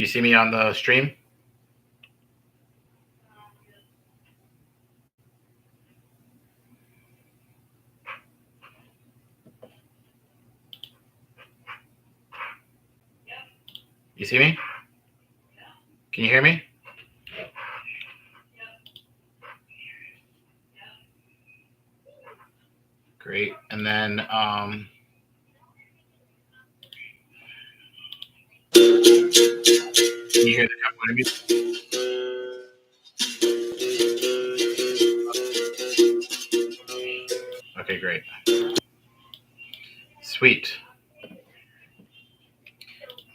you see me on the stream? You see me? Can you hear me? Great. And then can you hear the capoeira music? Okay, great. Sweet.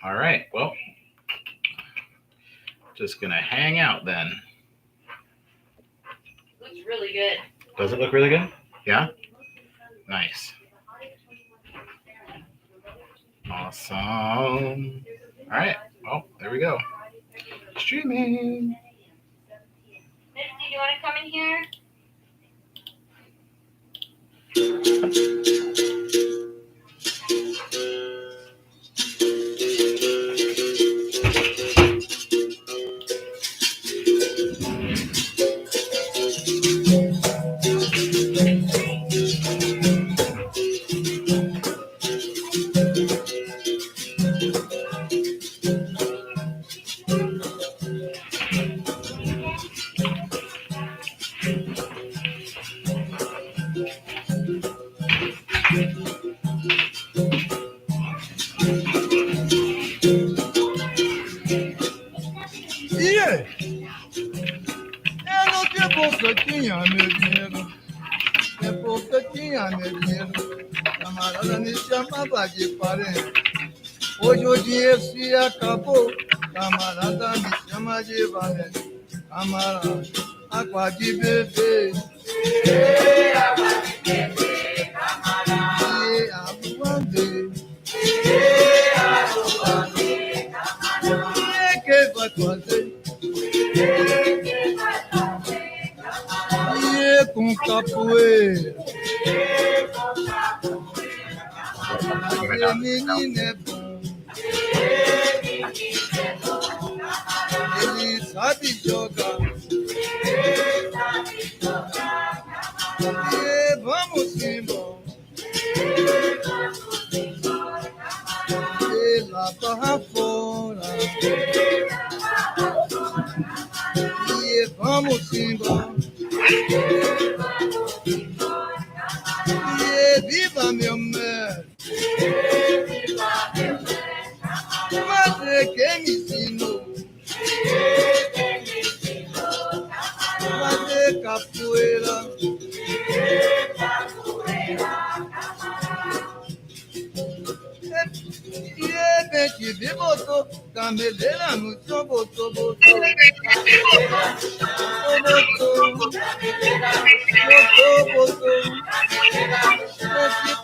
All right. Well, just gonna hang out then. Looks really good. Does it look really good? Yeah? Nice. Awesome. All right. Well, there we go. Streaming. Misty, do you want to come in here? Camarada me chamava de parente. Hoje o dinheiro se acabou. Camarada me chama de valente. Camarada, água de beber. Água de beber, camarada. Água de beber, camarada. E que vai fazer? E com capoeira. Menino é bom, ele sabe jogar, e vamos embora, pela barra fora, e vamos embora, e viva meu mestre. Madre que me ensinou, Madre capoeira, e repente me botou, cameleira no chão, botou, botou,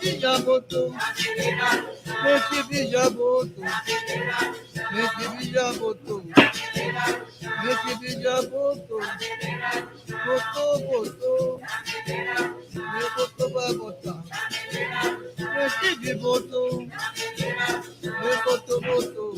esse já botou, esse já botou, esse já botou, esse já botou, botou, botou, meu botou vai botar, esse botou, meu botou, botou.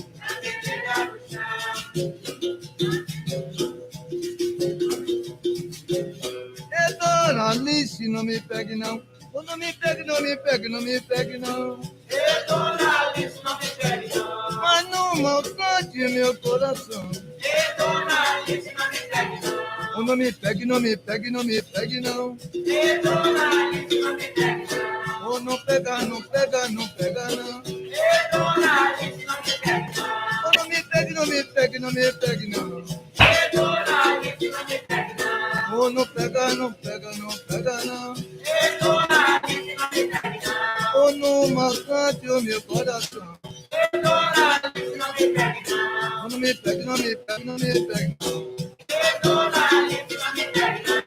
É Dona Alice, não me pegue não. Oh, não me pegue, não me pegue, não me pegue não. É Dona Alice, não me pegue não. Mas não maltrate meu coração. É Dona Alice, não me pegue não. Oh, não me pegue, não me pegue, não me pegue não. É Dona Alice, não me pegue não. Oh, não pega, não pega, não pega não. É Dona Alice, não me pegue não. Oh, não me pegue, não me pegue, não me pegue não. É Dona Alice, não me pegue não. Oh, não pega, não pega, não pega não. É Dona Alice, não me pegue não. Oh, não maltrate o meu coração. É Dona Alice, não me pegue não. Oh, não me pegue, não me pegue, não me pegue não. É Dona Alice, não me pegue não.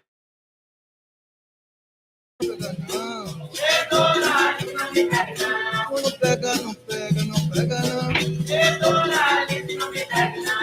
Não pega não. É Dona Alice, não me pegue não. Oh, não pega, não pega, não pega não. É Dona Alice, não me pegue não.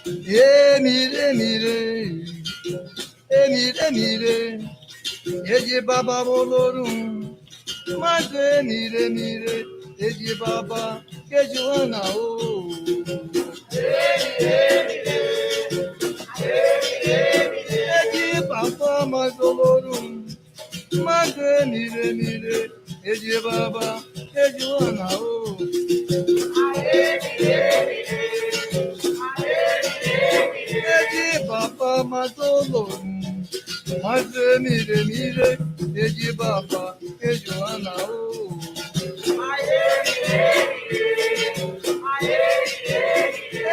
Mire, mire, mire, mire, Eji Baba Bolorum, Madre, mire, mire, Eji Baba, Kejuana, oh. Eji Baba Madolorum, Madre, mire, mire, Eji Baba, Kejuana, oh. Eji Baba Madolorum, Madre, mire, mire, Eji Baba, Kejuana, oh.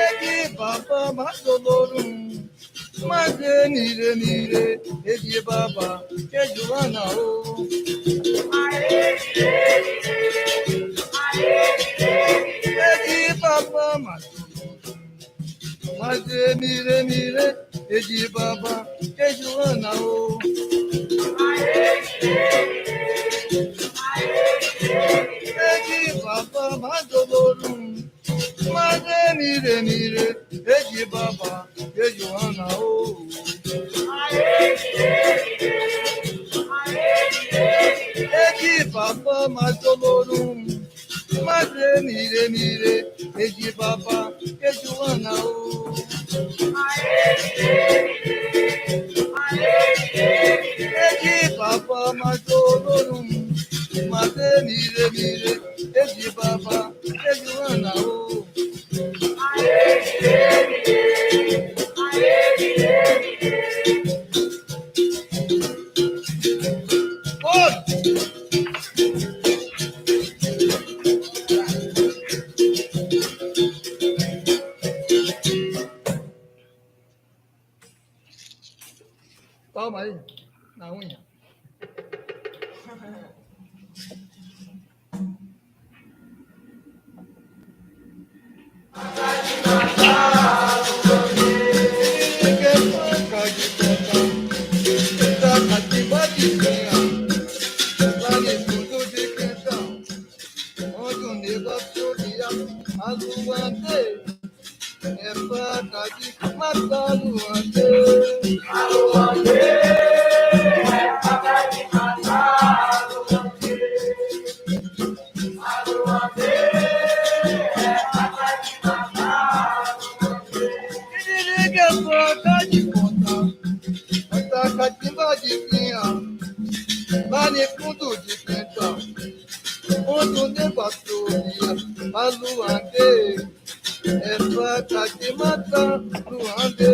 Eji Baba Madolorum, Madre, mire, mire, Eji Baba, Kejuana, oh. Eji Baba Madolorum, Madre, mire, mire, Eji Baba, Kejuana, oh. Eji Baba Madolorum, Madre, mire, mire, Eji Baba, Kejuana, oh. Eji Baba Madolorum, Madre, mire, mire, Eji Baba, Kejuana, oh. Eji Baba Madolorum, Madre, mire, mire, Eji Baba, Kejuana, oh. Oh, toma aí, na unha. Vale fundo de quentão, onde negócio aluande, é faca de matar, luande.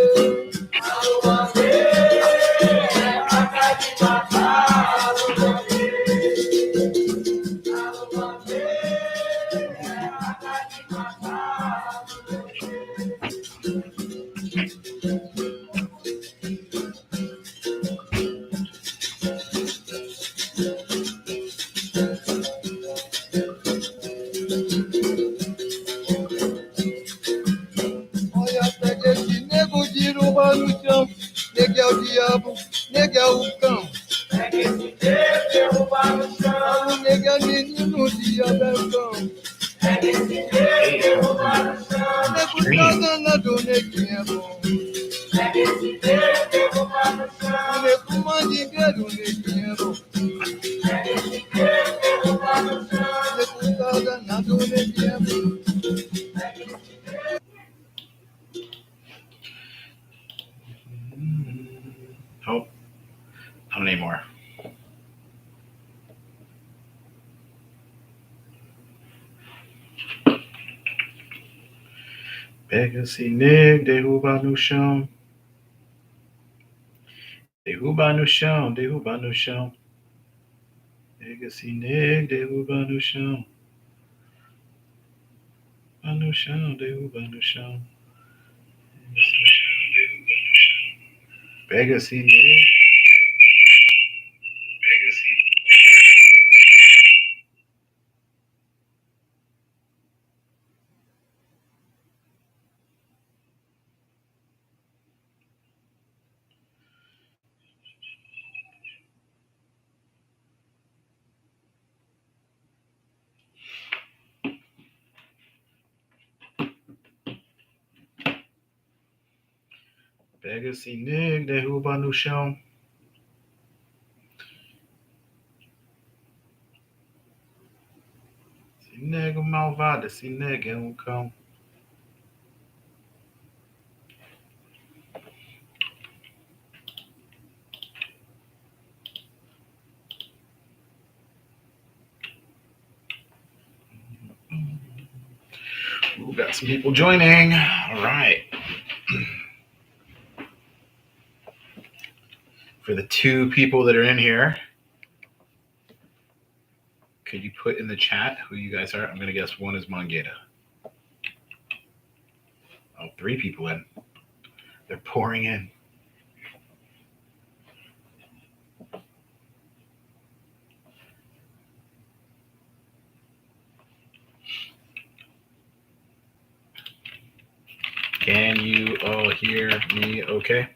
Olha até que esse nego derruba no chão, nega é o diabo, nega é o cão. O nega é menino, o diabo é o cão. Nego tá danado, neguinho é bom. O nego mandingueiro, neguinho é bom. Nego tá danado, neguinho é bom. Oh, not anymore. Pega-se nego, derruba no chão. Derruba no chão, derruba no chão. Pega-se nego, derruba no chão. Derruba no chão, derruba no chão. Pega-se nego. Pega-se. Pega-se nego, derruba no chão. Esse nego malvado, esse nego é um cão. Ooh, got some people joining. All right. For the 2 people that are in here, could you put in the chat who you guys are? I'm going to guess one is Mongeta. Oh, 3 people in. They're pouring in. Can you all hear me okay?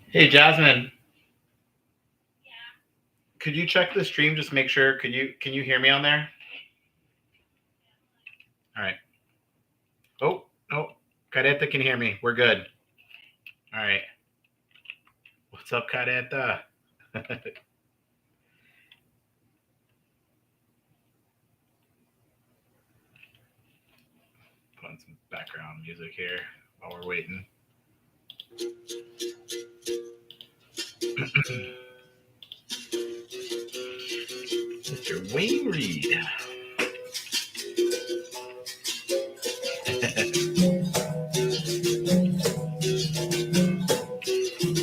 Hey, Jasmine. Yeah. Could you check the stream? Just make sure. Can you hear me on there? All right. Oh, Careta can hear me. We're good. All right. What's up, Careta? Putting some background music here while we're waiting. Mr. Wayne Reed.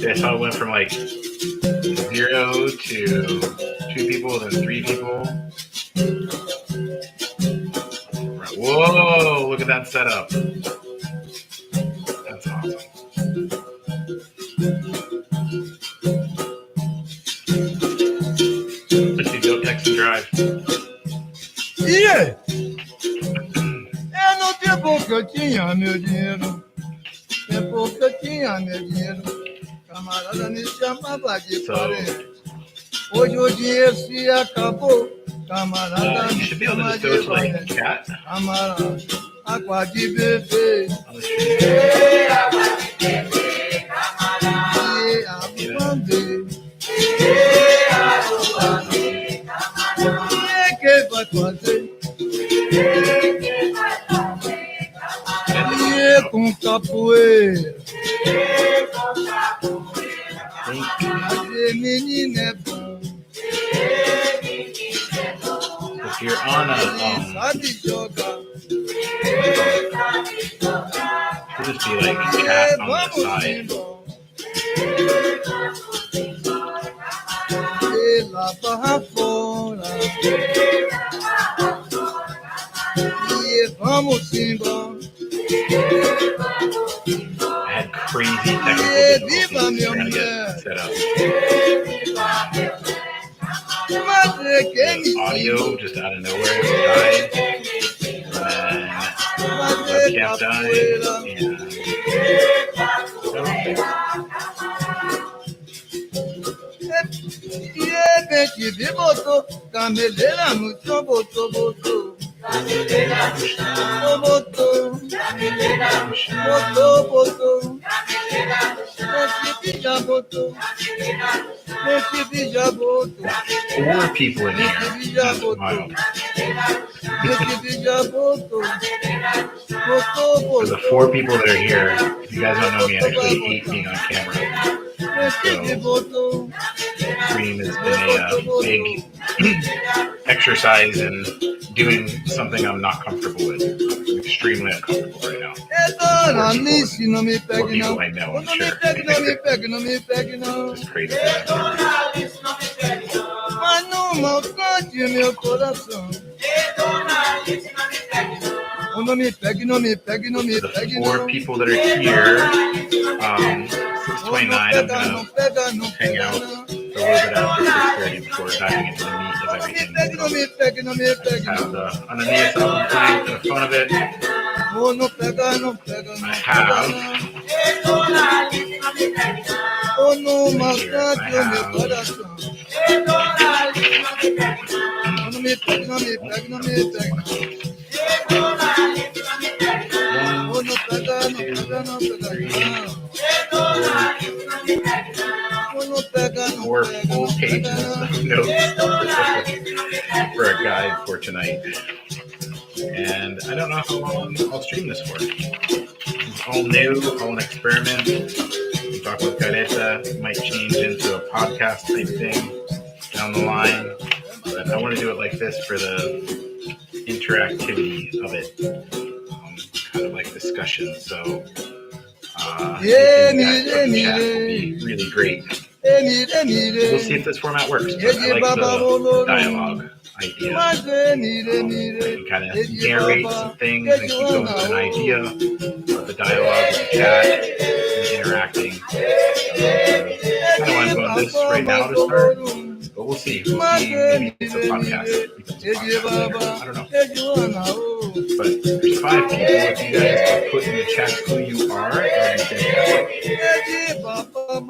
That's how it went from like 0 to 2 people, then 3 people. Right. Whoa, look at that setup. That's awesome. Let's do go text and drive. Yeah. É no tempo que eu tinha meu dinheiro, tempo que eu tinha meu dinheiro, camarada me chamava de parente. Hoje o dinheiro se acabou, camarada You me should be able to chama just go de to like parente. chat. Camarada, água de beber, On the stream. e água beber, e quem vai fazer? E com capoeira, fazer menina é bom, If you're on ele sabe jogar. should just be like chat on the side. Pela barra fora, e vamos embora. I had crazy technical difficulties trying to get set up. Mas é que me Audio just out of nowhere died. And then webcam died. de repente me botou cameleira no chão, botou, botou, botou, esse já botou, esse já botou, 4 people in here. That's wild. esse já botou, For the 4 people that are here, if you guys don't know me, I actually hate being on camera. So, stream has been a big exercise in doing something I'm not comfortable with. I'm extremely uncomfortable right now. não me More pegue não, people I know, I'm não me sure. pegue, não me pegue, não me pegue não. Just crazy. Mas não maltrate meu coração. Não me pegue, não me pegue, não me For pegue the 4 não. people that are here, 6:29, I'm Não gonna pega, não hang pega out não. for a little bit after 6:30 before diving into the meat of everything. Não me pegue, não me pegue I have não. the Ananias album playing for the fun of it. Não pega, não pega, não I pega have não. Oh no, my God, you're my coração. Não me pega, não me pega, não me pega. Oh, não pega, não pega, não pega. Oh, não pega, não Four pega, full não pages pega. of notes for a guide for tonight. And I don't know how long I'll stream this for. It's all new, all an experiment. We talk with Careta, might change into a podcast type thing down the line. But I want to do it like this for the interactivity of it. Kind of like discussion. So anything that in the chat would be really great. We'll see if this format works. But I like the dialogue idea. I can kind of narrate some things and keep going with an idea. But the dialogue with the chat and interacting. I don't want to go on this right now to start. But we'll see. Maybe it's a podcast. I don't know. But there's 5 people. If you guys could put in the chat who you are, that would be music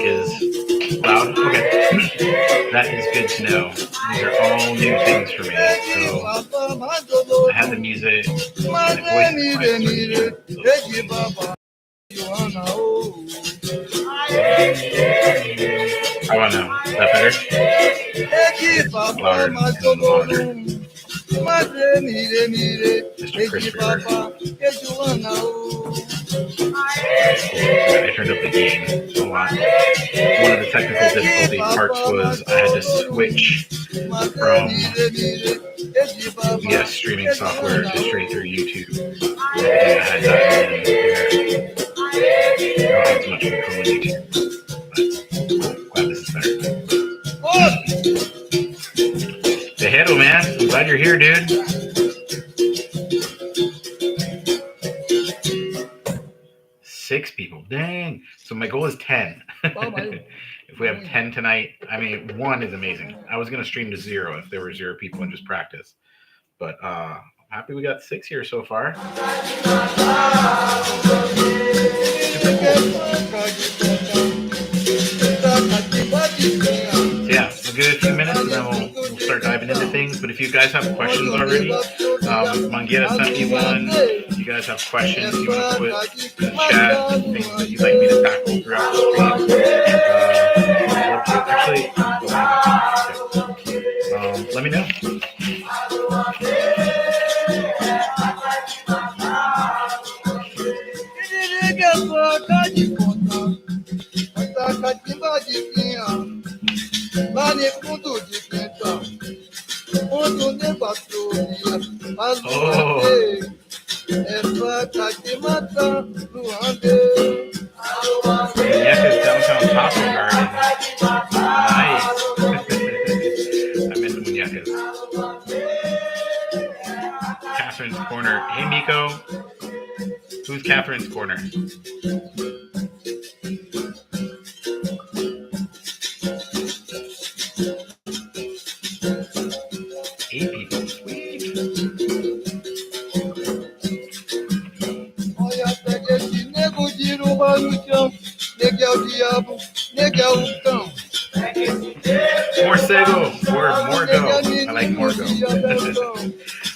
is loud. Okay. That is good to know. These are all new things for me. So I had the music and the voice. I don't know. Is that better? Louder and louder. Mr. Christopher. I turned up the gain a lot. One of the technical difficulty parts was I had to switch from streaming software to straight through YouTube. I had that in there. I don't have too much control in YouTube. But glad this is better. Say hello, man. I'm glad you're here, dude. Six people. Dang. So my goal is 10. If we have 10 tonight, I mean, 1 is amazing. I was going to stream to 0 if there were 0 people and just practice. But I'm happy we got 6 here so far. So yeah, we'll give it a few minutes and then we'll start diving into things. But if you guys have questions already, Manguera sent me one. If you guys have questions you want to put in the chat, things that you'd like me to tackle throughout the stream, let me know. Munhecas downtown Taco Garden. Nice. I'm into Munhecas. Catherine's Corner. Hey, Miko. Who's Catherine's Corner? 8 people. Sweet. Morcego or Morgo. I like Morgo.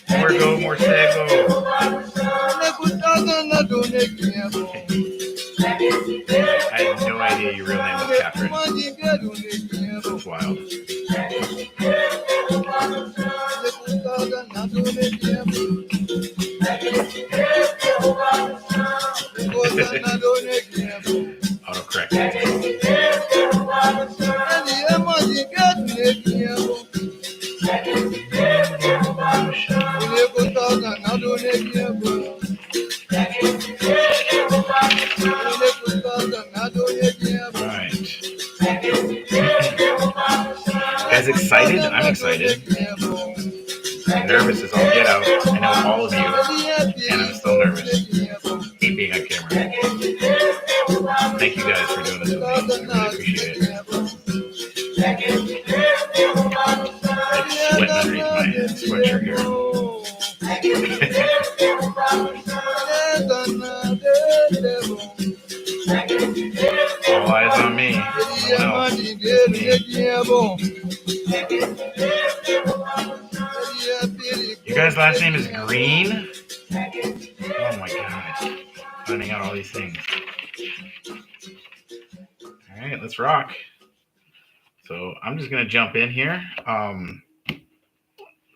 Morgo, Morcego. I had no idea your real name was Catherine. That's wild. Autocorrect. excited. I'm nervous as all get out. I know all of you, and I'm still nervous. Hate being on camera. Thank you guys for doing this with me. I really appreciate it. It's sweating underneath my sweatshirt here. All eyes on me. No one else. You guys' last name is Green? Oh my god. Finding out all these things. Alright, let's rock. So I'm just going to jump in here.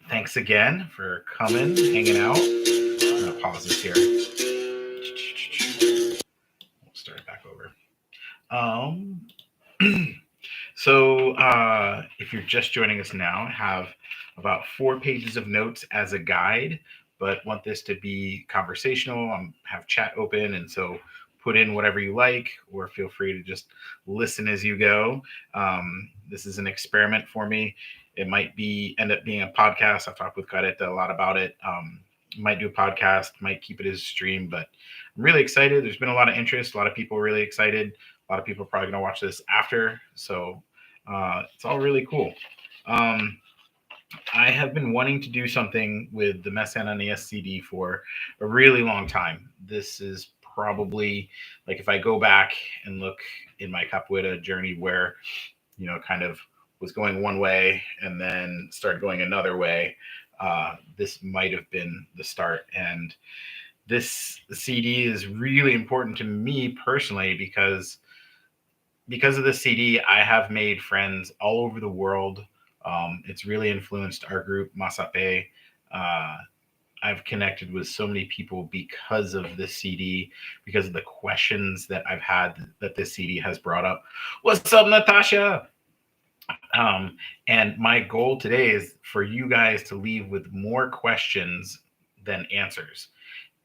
Thanks again for coming, hanging out. I'm going to pause this here. We'll start it back over. So if you're just joining us now, I have about 4 pages of notes as a guide, but want this to be conversational. I have chat open, and so put in whatever you like, or feel free to just listen as you go. This is an experiment for me. It might end up being a podcast. I've talked with Caretta a lot about it. Might do a podcast, might keep it as a stream, but I'm really excited. There's been a lot of interest. A lot of people are really excited. A lot of people are probably going to watch this after. So it's all really cool. I have been wanting to do something with the Mestre Ananias CD for a really long time. This is probably, like, if I go back and look in my Capoeira journey where, kind of was going one way and then started going another way, this might have been the start. And this CD is really important to me personally because of the CD, I have made friends all over the world. It's really influenced our group, Masape. I've connected with so many people because of this CD, because of the questions that I've had that this CD has brought up. What's up, Natasha? And my goal today is for you guys to leave with more questions than answers.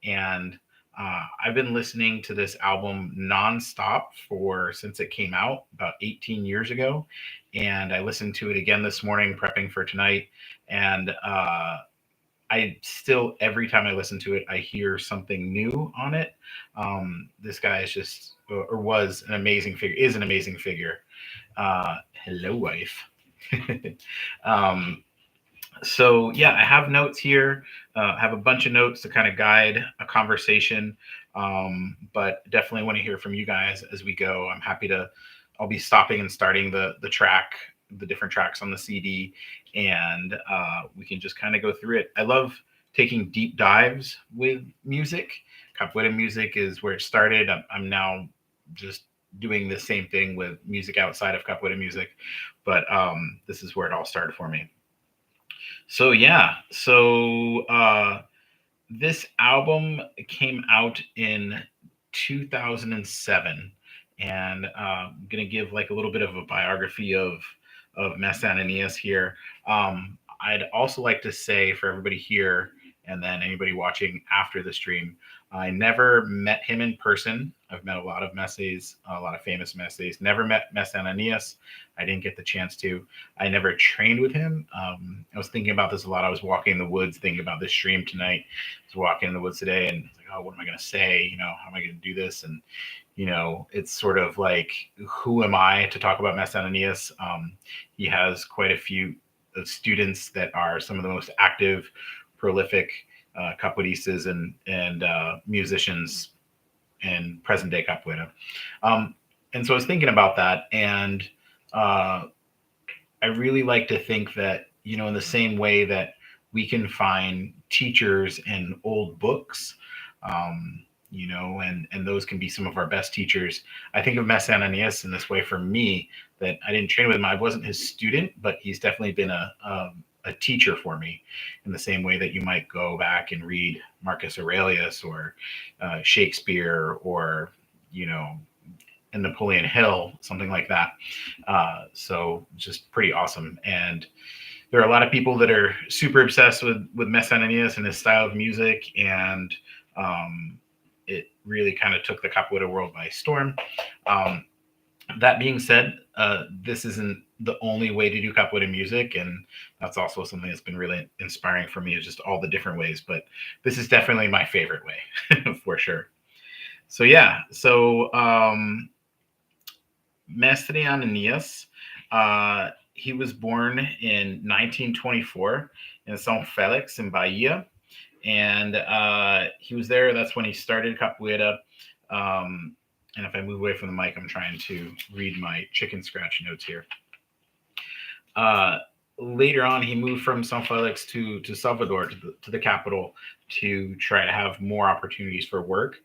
And I've been listening to this album nonstop since it came out about 18 years ago. And I listened to it again this morning, prepping for tonight. And I still, every time I listen to it, I hear something new on it. This guy is just, or was an amazing figure, is an amazing figure. Hello, wife. So yeah, I have notes here. I have a bunch of notes to kind of guide a conversation, but definitely want to hear from you guys as we go. I'll be stopping and starting the different tracks on the CD, and we can just kind of go through it. I love taking deep dives with music. Capoeira music is where it started. I'm now just doing the same thing with music outside of Capoeira music, but this is where it all started for me. So yeah, this album came out in 2007, and I'm gonna give like a little bit of a biography of Mestre Ananias here. I'd also like to say for everybody here, and then anybody watching after the stream, I never met him in person. I've met a lot of mestres, a lot of famous mestres. Never met Mestre Ananias. I didn't get the chance to. I never trained with him. I was thinking about this a lot. I was walking in the woods thinking about this stream tonight. I was walking in the woods today and like, oh, what am I going to say? How am I going to do this? And, it's sort of like, who am I to talk about Mestre Ananias? He has quite a few students that are some of the most active, prolific capoeiristas and musicians in present day capoeira. And so I was thinking about that, and I really like to think that, in the same way that we can find teachers in old books, and those can be some of our best teachers. I think of Mestre Ananias in this way for me, that I didn't train with him. I wasn't his student, but he's definitely been a teacher for me, in the same way that you might go back and read Marcus Aurelius or Shakespeare or, and Napoleon Hill, something like that. So just pretty awesome. And there are a lot of people that are super obsessed with Mestre Ananias and his style of music. And it really kind of took the capoeira world by storm. That being said, this isn't the only way to do capoeira music, and that's also something that's been really inspiring for me. Is just all the different ways, but this is definitely my favorite way for sure. So yeah, so Mestre Ananias, he was born in 1924 in São Félix in Bahia, and he was there. That's when he started capoeira. Um, and if I move away from the mic, I'm trying to read my chicken scratch notes here. Uh, Later on, he moved from São Felix to Salvador, to the capital, to try to have more opportunities for work.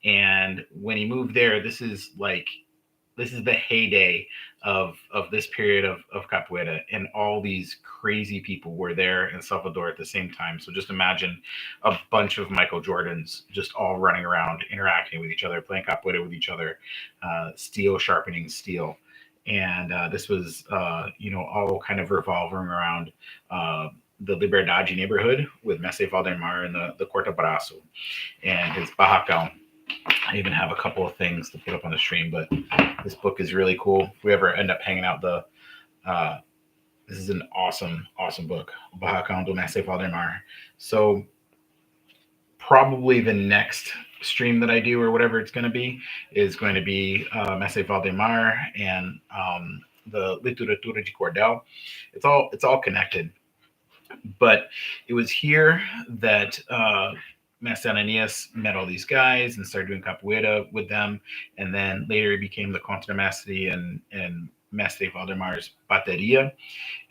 And when he moved there, this is the heyday of this period of capoeira, and all these crazy people were there in Salvador at the same time. So just imagine a bunch of Michael Jordans just all running around, interacting with each other, playing capoeira with each other, steel sharpening steel. And this was, all kind of revolving around the Liberdade neighborhood with Mestre Valdemar and the Corta Braço and his Barracão. I even have a couple of things to put up on the stream, but this book is really cool. If we ever end up hanging out, uh, this is an awesome, awesome book, Barracão do Mestre Valdemar. So probably the next stream that I do, or whatever it's going to be, is going to be Mestre Valdemar and the Literatura de Cordel. It's all connected. But it was here that Mestre Ananias met all these guys and started doing capoeira with them. And then later he became the Contra Mestre and Mestre Valdemar's bateria.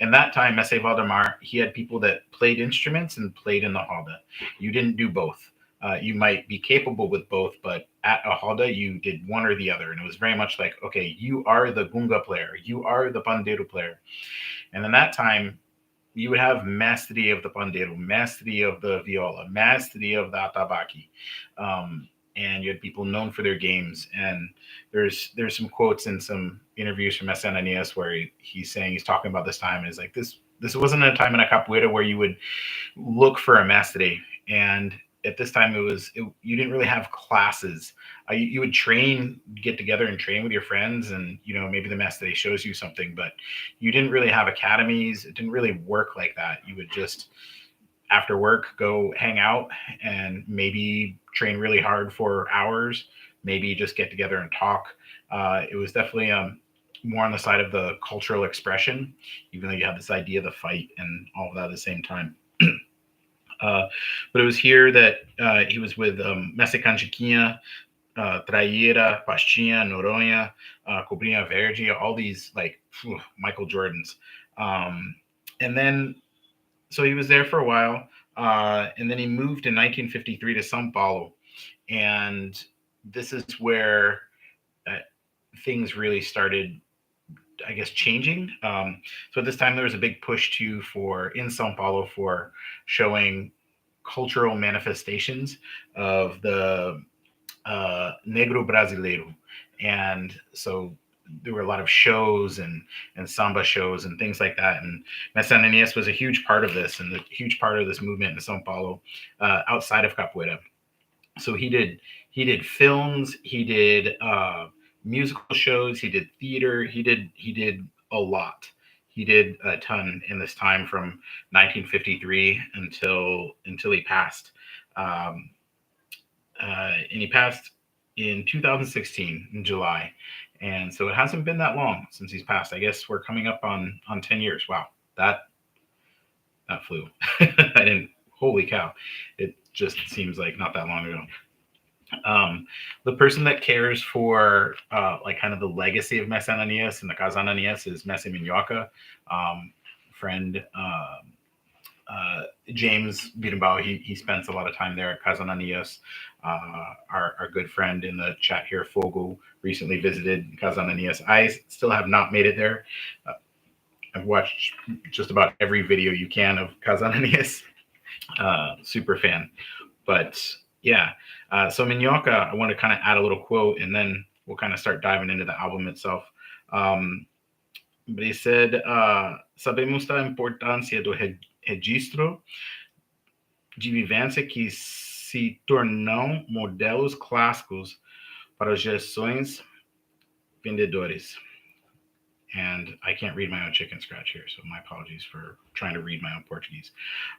And that time, Mestre Valdemar, he had people that played instruments and played in the roda. You didn't do both. You might be capable with both, but at a roda, you did one or the other. And it was very much like, okay, you are the gunga player, you are the pandeiro player. And in that time, you would have mastery of the pandeiro, mastery of the viola, mastery of the atabaque, and you had people known for their games. And there's some quotes in some interviews from Mestre Ananias where he's saying, he's talking about this time, and it's like this wasn't a time in a capoeira where you would look for a mastery. And at this time, you didn't really have classes. You would get together and train with your friends, and maybe the master shows you something, but you didn't really have academies. It didn't really work like that. You would just, after work, go hang out and maybe train really hard for hours, maybe just get together and talk. It was definitely more on the side of the cultural expression, even though you had this idea of the fight and all of that at the same time. But it was here that he was with Mestre Canjiquinha, Traíra, Pastinha, Noronha, Cobrinha Verde, all these Michael Jordans. And then, so he was there for a while, and then he moved in 1953 to São Paulo. And this is where things really started, I guess, changing. So at this time, there was a big push in São Paulo for showing cultural manifestations of the Negro Brasileiro. And so there were a lot of shows and samba shows and things like that. And Mestre Ananias was a huge part of this, and a huge part of this movement in São Paulo, outside of capoeira. So he did films, he did musical shows, he did theater, he did a lot. He did a ton in this time from 1953 until he passed. And he passed in 2016 in July. And so it hasn't been that long since he's passed. I guess we're coming up on 10 years. Wow, that flew. I didn't, holy cow. It just seems like not that long ago. The person that cares for kind of the legacy of Mestre Ananias and the Casa Ananias is Mestre Minhoca, friend James Birnbaum. He spends a lot of time there at Casa Ananias. Our good friend in the chat here, Fogo, recently visited Casa Ananias. I still have not made it there. I've watched just about every video you can of Casa Ananias. Super fan. But yeah, so Minhoca, I want to kind of add a little quote, and then we'll kind of start diving into the album itself. But he said, sabemos da importância do registro de vivência que se tornam modelos clássicos para as gerações vendedores. And I can't read my own chicken scratch here, so my apologies for trying to read my own Portuguese.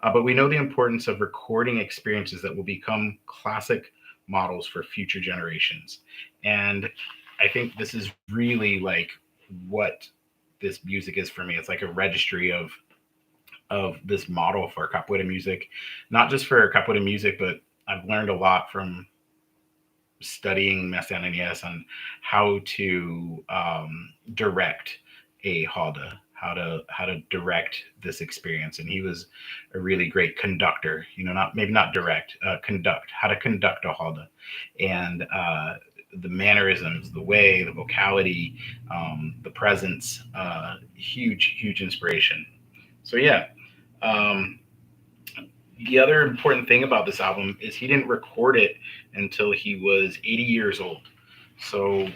But we know the importance of recording experiences that will become classic models for future generations. And I think this is really like what this music is for me. It's like a registry of this model for capoeira music, not just for capoeira music, but I've learned a lot from studying Mestre Ananias on how to direct a halda, how to direct this experience. And he was a really great conductor. You know, not maybe not direct, conduct, how to conduct a halda, and the mannerisms, the way, the vocality, the presence. Huge inspiration. So yeah. Um, the other important thing about this album is he didn't record it until he was 80 years old. So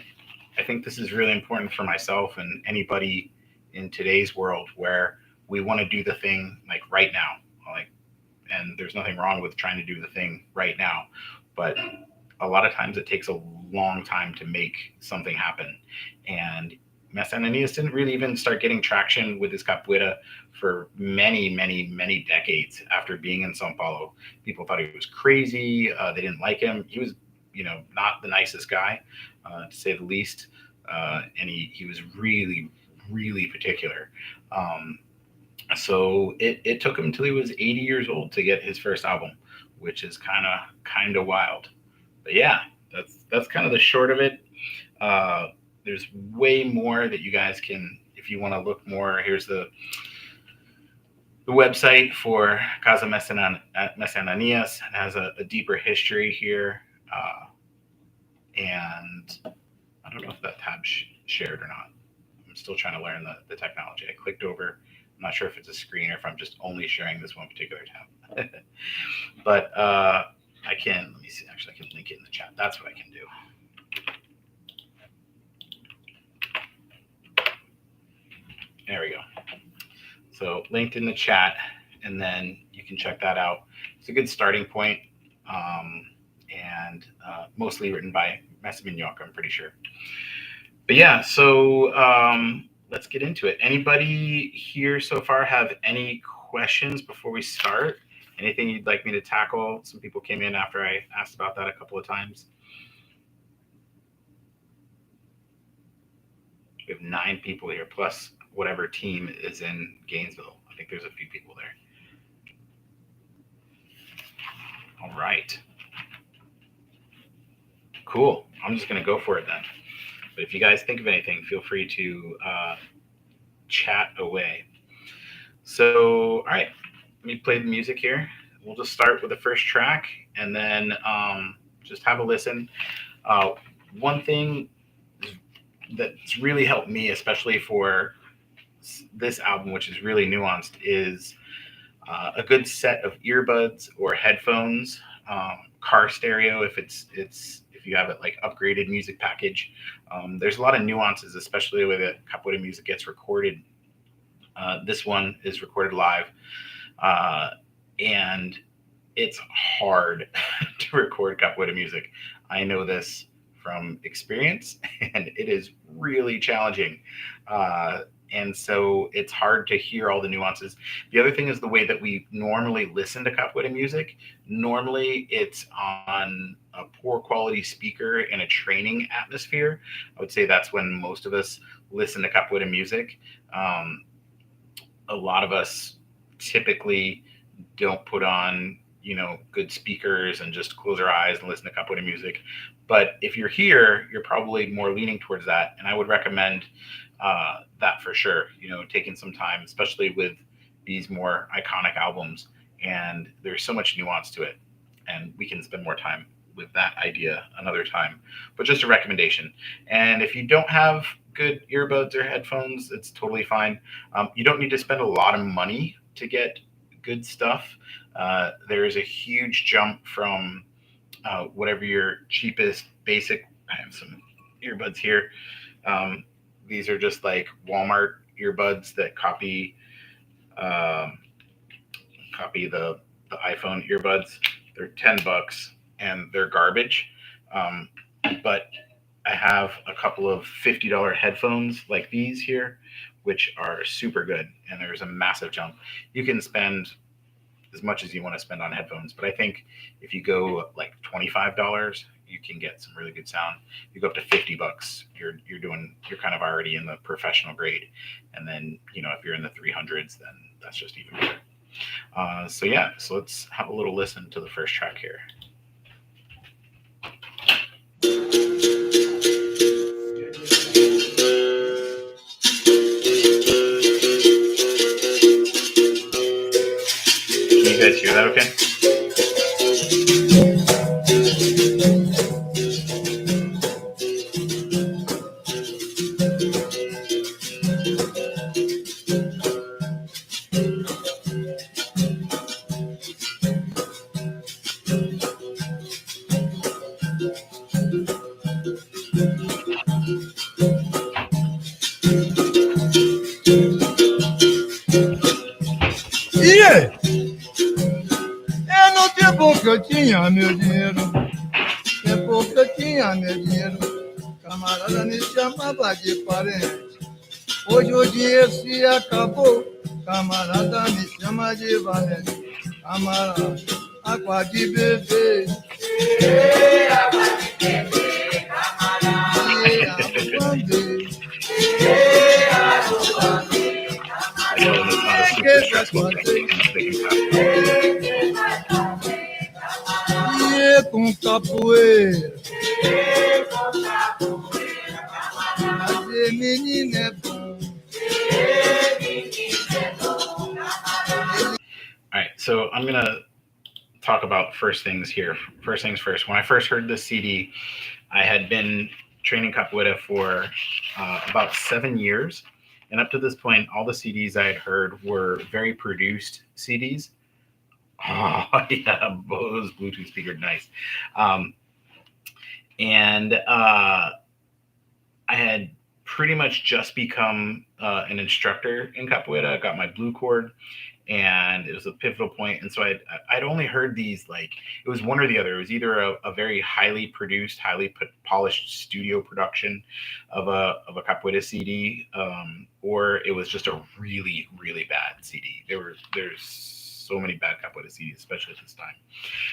I think this is really important for myself and anybody in today's world where we want to do the thing like right now. Like, and there's nothing wrong with trying to do the thing right now, but a lot of times it takes a long time to make something happen. And Mestre Ananias didn't really even start getting traction with his capoeira for many decades after being in Sao Paulo. People thought he was crazy. They didn't like him. He was, not the nicest guy, to say the least. And he was really particular. Um, so it took him until he was 80 years old to get his first album, which is kind of wild. But yeah, that's kind of the short of it. Uh, there's way more that you guys can, if you want to look more. Here's the website for Casa Mestre Ananias. It has a deeper history here, and I don't know if that tab shared or not. I'm still trying to learn the technology. I clicked over. I'm not sure if it's a screen or if I'm just only sharing this one particular tab. But I can, let me see, actually, I can link it in the chat. That's what I can do. There we go. So linked in the chat, and then you can check that out. It's a good starting point, and mostly written by Mestre Minhoca, I'm pretty sure. But yeah, so let's get into it. Anybody here so far have any questions before we start? Anything you'd like me to tackle? Some people came in after I asked about that a couple of times. We have 9 people here, plus whatever team is in Gainesville. I think there's a few people there. All right. Cool. I'm just going to go for it then. But if you guys think of anything, feel free to chat away. So, all right. Let me play the music here. We'll just start with the first track and then just have a listen. One thing that's really helped me, especially for this album, which is really nuanced, is a good set of earbuds or headphones, car stereo if you have it like upgraded music package. There's a lot of nuances, especially the way that capoeira music gets recorded. This one is recorded live, and it's hard to record capoeira music. I know this from experience, and it is really challenging. And so it's hard to hear all the nuances. The other thing is the way that we normally listen to capoeira music. Normally, it's on a poor quality speaker in a training atmosphere. I would say that's when most of us listen to capoeira music. A lot of us typically don't put on good speakers and just close our eyes and listen to capoeira music. But if you're here, you're probably more leaning towards that, and I would recommend that for sure. Taking some time, especially with these more iconic albums, and there's so much nuance to it, and we can spend more time with that idea another time. But just a recommendation. And if you don't have good earbuds or headphones, it's totally fine. You don't need to spend a lot of money to get good stuff. There is a huge jump from whatever your cheapest basic. I have some earbuds here. These are just like Walmart earbuds that copy the iPhone earbuds. They're $10 and they're garbage. But I have a couple of $50 headphones like these here, which are super good, and there's a massive jump. You can spend as much as you want to spend on headphones, but I think if you go like $25, you can get some really good sound. You go up to $50, you're kind of already in the professional grade, and then if you're in the 300s, then that's just even better. So let's have a little listen to the first track here. Can you guys hear that okay? É no tempo que eu tinha meu dinheiro, tempo que eu tinha meu dinheiro, camarada me chamava de parente. Hoje o dinheiro se acabou, camarada me chama de valente. Camarada, água de beber. Água de beber, camarada. Água de I know that's not a super stressful thing. com capoeira. Fazer menino é bom. All right, so I'm gonna talk about first things here. First things first. When I first heard this CD, I had been training capoeira for about 7 years. And up to this point, all the CDs I had heard were very produced CDs. Oh, yeah, those Bluetooth speakers, nice. And I had pretty much just become an instructor in capoeira. I got my blue cord, and it was a pivotal point. And so I'd only heard these, like, it was one or the other. It was either a very highly produced, highly polished studio production of a capoeira CD, or it was just a really, really bad CD. There's so many bad capoeira CDs, especially at this time.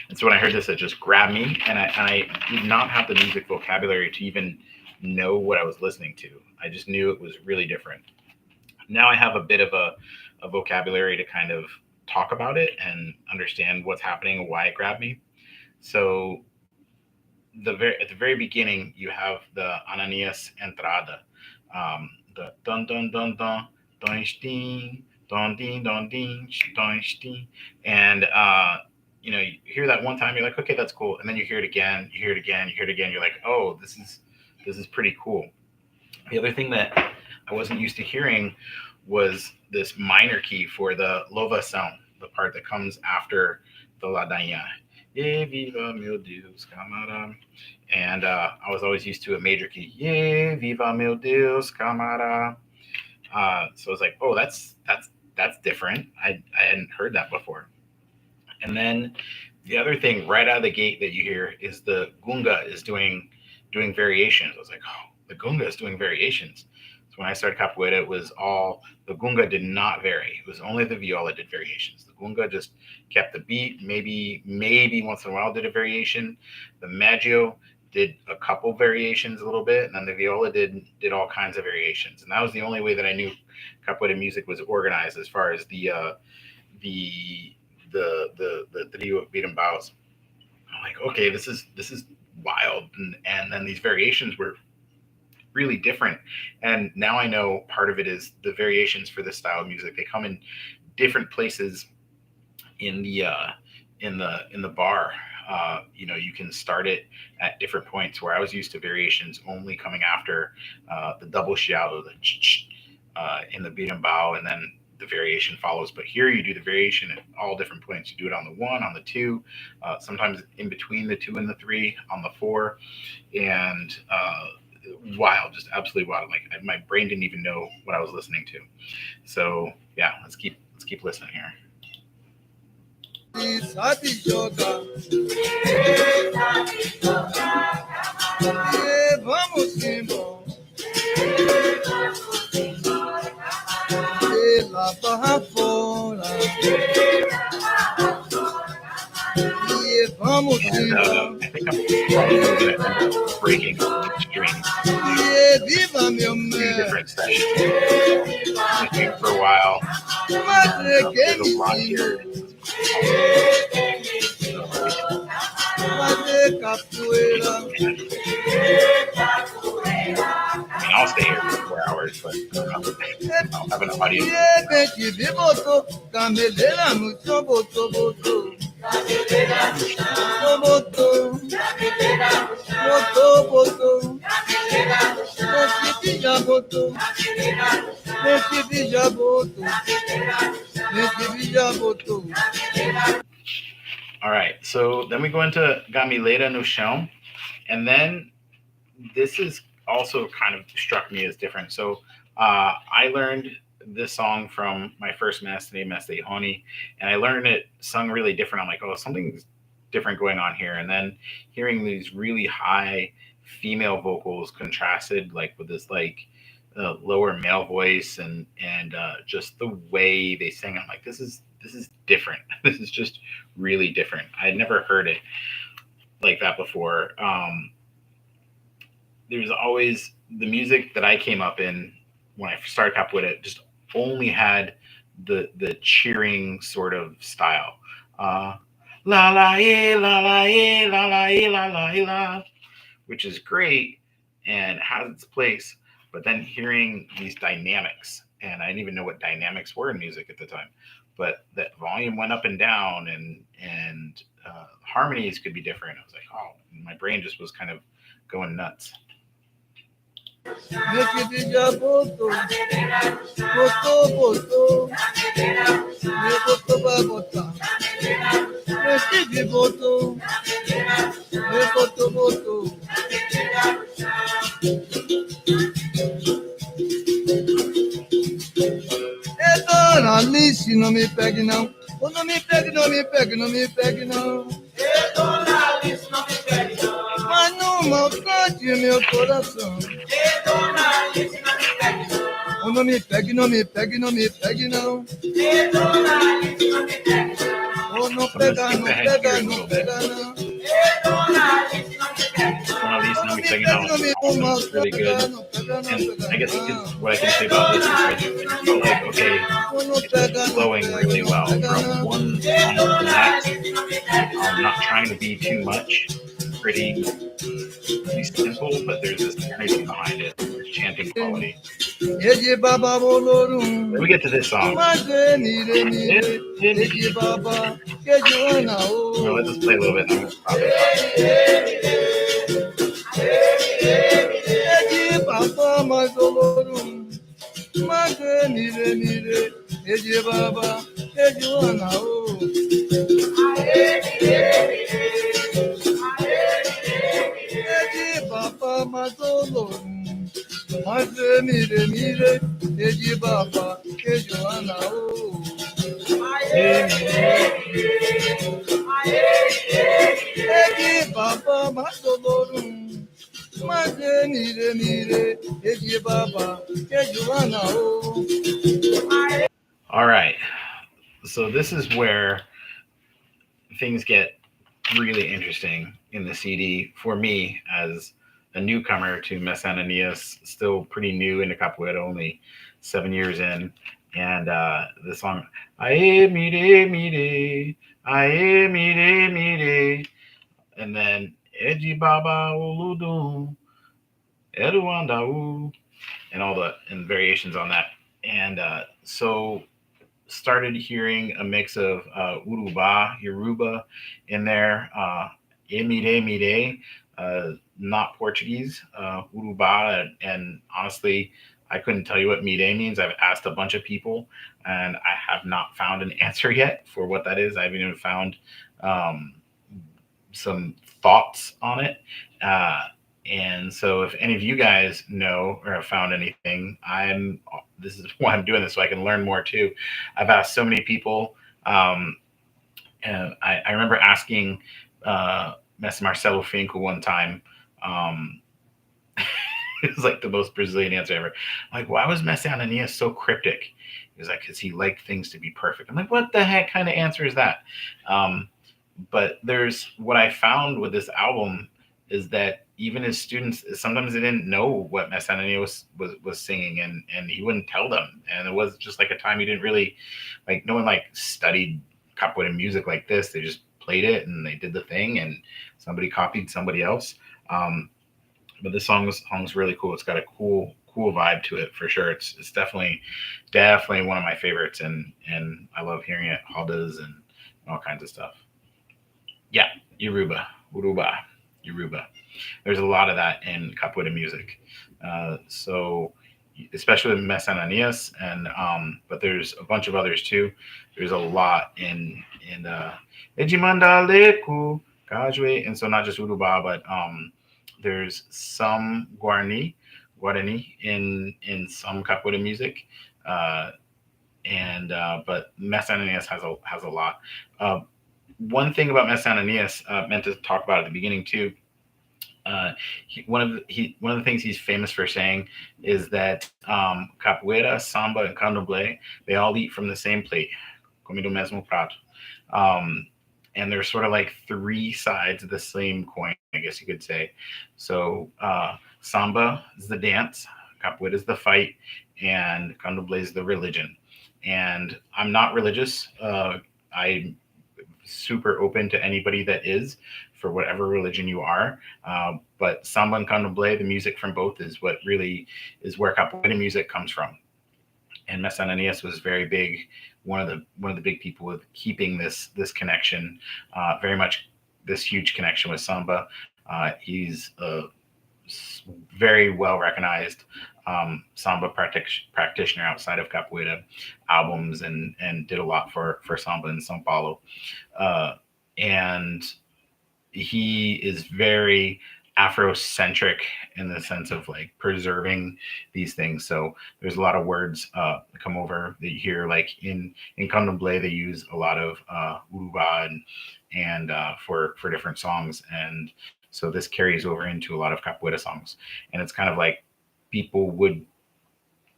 And so when I heard this, it just grabbed me, and I did not have the music vocabulary to even know what I was listening to. I just knew it was really different. Now I have a bit of a vocabulary to kind of talk about it and understand what's happening and why it grabbed me. So at the very beginning, you have the Ananias entrada, the dun dun dun dun dun sting dun ding dun ding dun sting, and you hear that one time, you're like, okay, that's cool, and then you hear it again, you hear it again, you hear it again, you're like, oh, this is pretty cool. The other thing that I wasn't used to hearing was this minor key for the louva sound, the part that comes after the ladainha. Yeah, viva meu Deus, camarada. And I was always used to a major key. Yeah, viva meu Deus, camarada. So I was like, oh, that's different. I hadn't heard that before. And then the other thing right out of the gate that you hear is the gunga is doing variations. I was like, oh, the gunga is doing variations. So when I started capoeira, it was all, the gunga did not vary. It was only the viola did variations. The gunga just kept the beat. Maybe once in a while did a variation. The maggio did a couple variations a little bit, and then the viola did all kinds of variations. And that was the only way that I knew capoeira music was organized, as far as the trio of beat and bows. I'm like, okay, this is wild, and then these variations were really different. And now I know part of it is the variations for this style of music. They come in different places in the bar. You can start it at different points, where I was used to variations only coming after the double shiao, in the beat and bow, and then the variation follows. But here you do the variation at all different points. You do it on the 1, on the 2, sometimes in between the 2 and the 3, on the 4, and wild, just absolutely wild. Like, my brain didn't even know what I was listening to. So yeah, let's keep listening here. Vamos And I think I'm probably going to end up breaking the strings into two different sessions. I think for a while, and there's a lot here. Capoeira. I mean, I'll stay here for 4 hours, but I'll have an audience. De botou, cameleira no chão, botou. Botou. Nesse já botou. Nesse já botou. Nesse já botou. All right, so then we go into Gamileira no Chão, and then this is also kind of struck me as different. So I learned this song from my first mestre, Mestre Ananias, and I learned it sung really different. I'm like, oh, something's different going on here. And then hearing these really high female vocals contrasted like with this like lower male voice and just the way they sing, I'm like, this is different. This is just really different. I had never heard it like that before. There's always the music that I came up in when I started Capoeira just only had the cheering sort of style. La la la la la la la la la, which is great and has its place. But then hearing these dynamics, and I didn't even know what dynamics were in music at the time, but that volume went up and down, and harmonies could be different. I was like, oh, my brain just was kind of going nuts. Nesse já botou. Botou. Botou pra botar. Nesse botou. Botou. Dona Alice, não me pegue não. Oh, não me pegue, não me pegue, não me pegue não. Dona Alice, não me pegue não. Mas não maltrate meu coração. Dona Alice, não me pegue não. Oh, não me pegue, não me pegue, não me pegue não. Dona Alice, não me pegue não. Oh, não pega, não pega, não pega não. Dona Alice, não me pegue não. At least now we check it out. Also, it's really good. And I guess what I can say about this is I just felt like, okay, it's flowing really well from one song to the next. I'm not trying to be too much. Pretty simple, but there's this energy behind it. There's chanting quality. Then we get to this song. Well, let's just play a little bit. And stop Mire, Eji Baba, Joanna, Eji Baba, Masolorum, Mire, Eji Baba, Joanna. All right. So this is where things get really interesting in the CD for me as a newcomer to Mestre Ananias, still pretty new into Capoeira, only 7 years in. And the song, Ae mire, ae mire, and then Eji Baba Oludum, Eduandau, and all the variations on that. And so started hearing a mix of Yoruba in there, mire, not Portuguese, Uruba, and honestly, I couldn't tell you what mire means. I've asked a bunch of people, and I have not found an answer yet for what that is. I haven't even found some thoughts on it. And so if any of you guys know or have found anything, this is why I'm doing this, so I can learn more too. I've asked so many people, and I remember asking Mestre Marcelo Finkel one time. It was like the most Brazilian answer ever. I'm like, why was Mestre Ananias so cryptic? He was like, because he liked things to be perfect. I'm like, what the heck kind of answer is that? But there's what I found with this album is that even as students, sometimes they didn't know what Mestre Ananias was singing, and he wouldn't tell them. And it was just like a time he didn't really like. No one like studied capoeira music like this. They just played it and they did the thing, and somebody copied somebody else. Um, but this song's really cool. It's got a cool vibe to it for sure. It's definitely one of my favorites, and I love hearing it. Haldas and all kinds of stuff. Yeah, Yoruba, Uruba, Yoruba. There's a lot of that in capoeira music. So especially with Mestre Ananias, and but there's a bunch of others too. There's a lot in Ejimanda Leku Kajwe, and so not just Uruba, but there's some Guarani in some capoeira music, uh, and but Mestre Ananias has a lot. Uh, One thing about Mestre Ananias, meant to talk about at the beginning too. One of the things he's famous for saying is that capoeira, samba, and candomblé, they all eat from the same plate, comido mesmo prato. Um, and they're sort of like three sides of the same coin, I guess you could say. So samba is the dance, capoeira is the fight, and candomblé is the religion. And I'm not religious. I super open to anybody that is, for whatever religion you are. But samba and candomblé, the music from both, is what really is where capoeira music comes from. And Mestre Ananias was very big, one of the big people with keeping this connection, very much this huge connection with samba. He's a very well recognized samba practitioner outside of capoeira, albums, and did a lot for samba in São Paulo. Uh, and he is very Afrocentric in the sense of like preserving these things. So there's a lot of words come over that you hear, like in Candomblé they use a lot of uruba and for different songs, and so this carries over into a lot of capoeira songs, and it's kind of like people would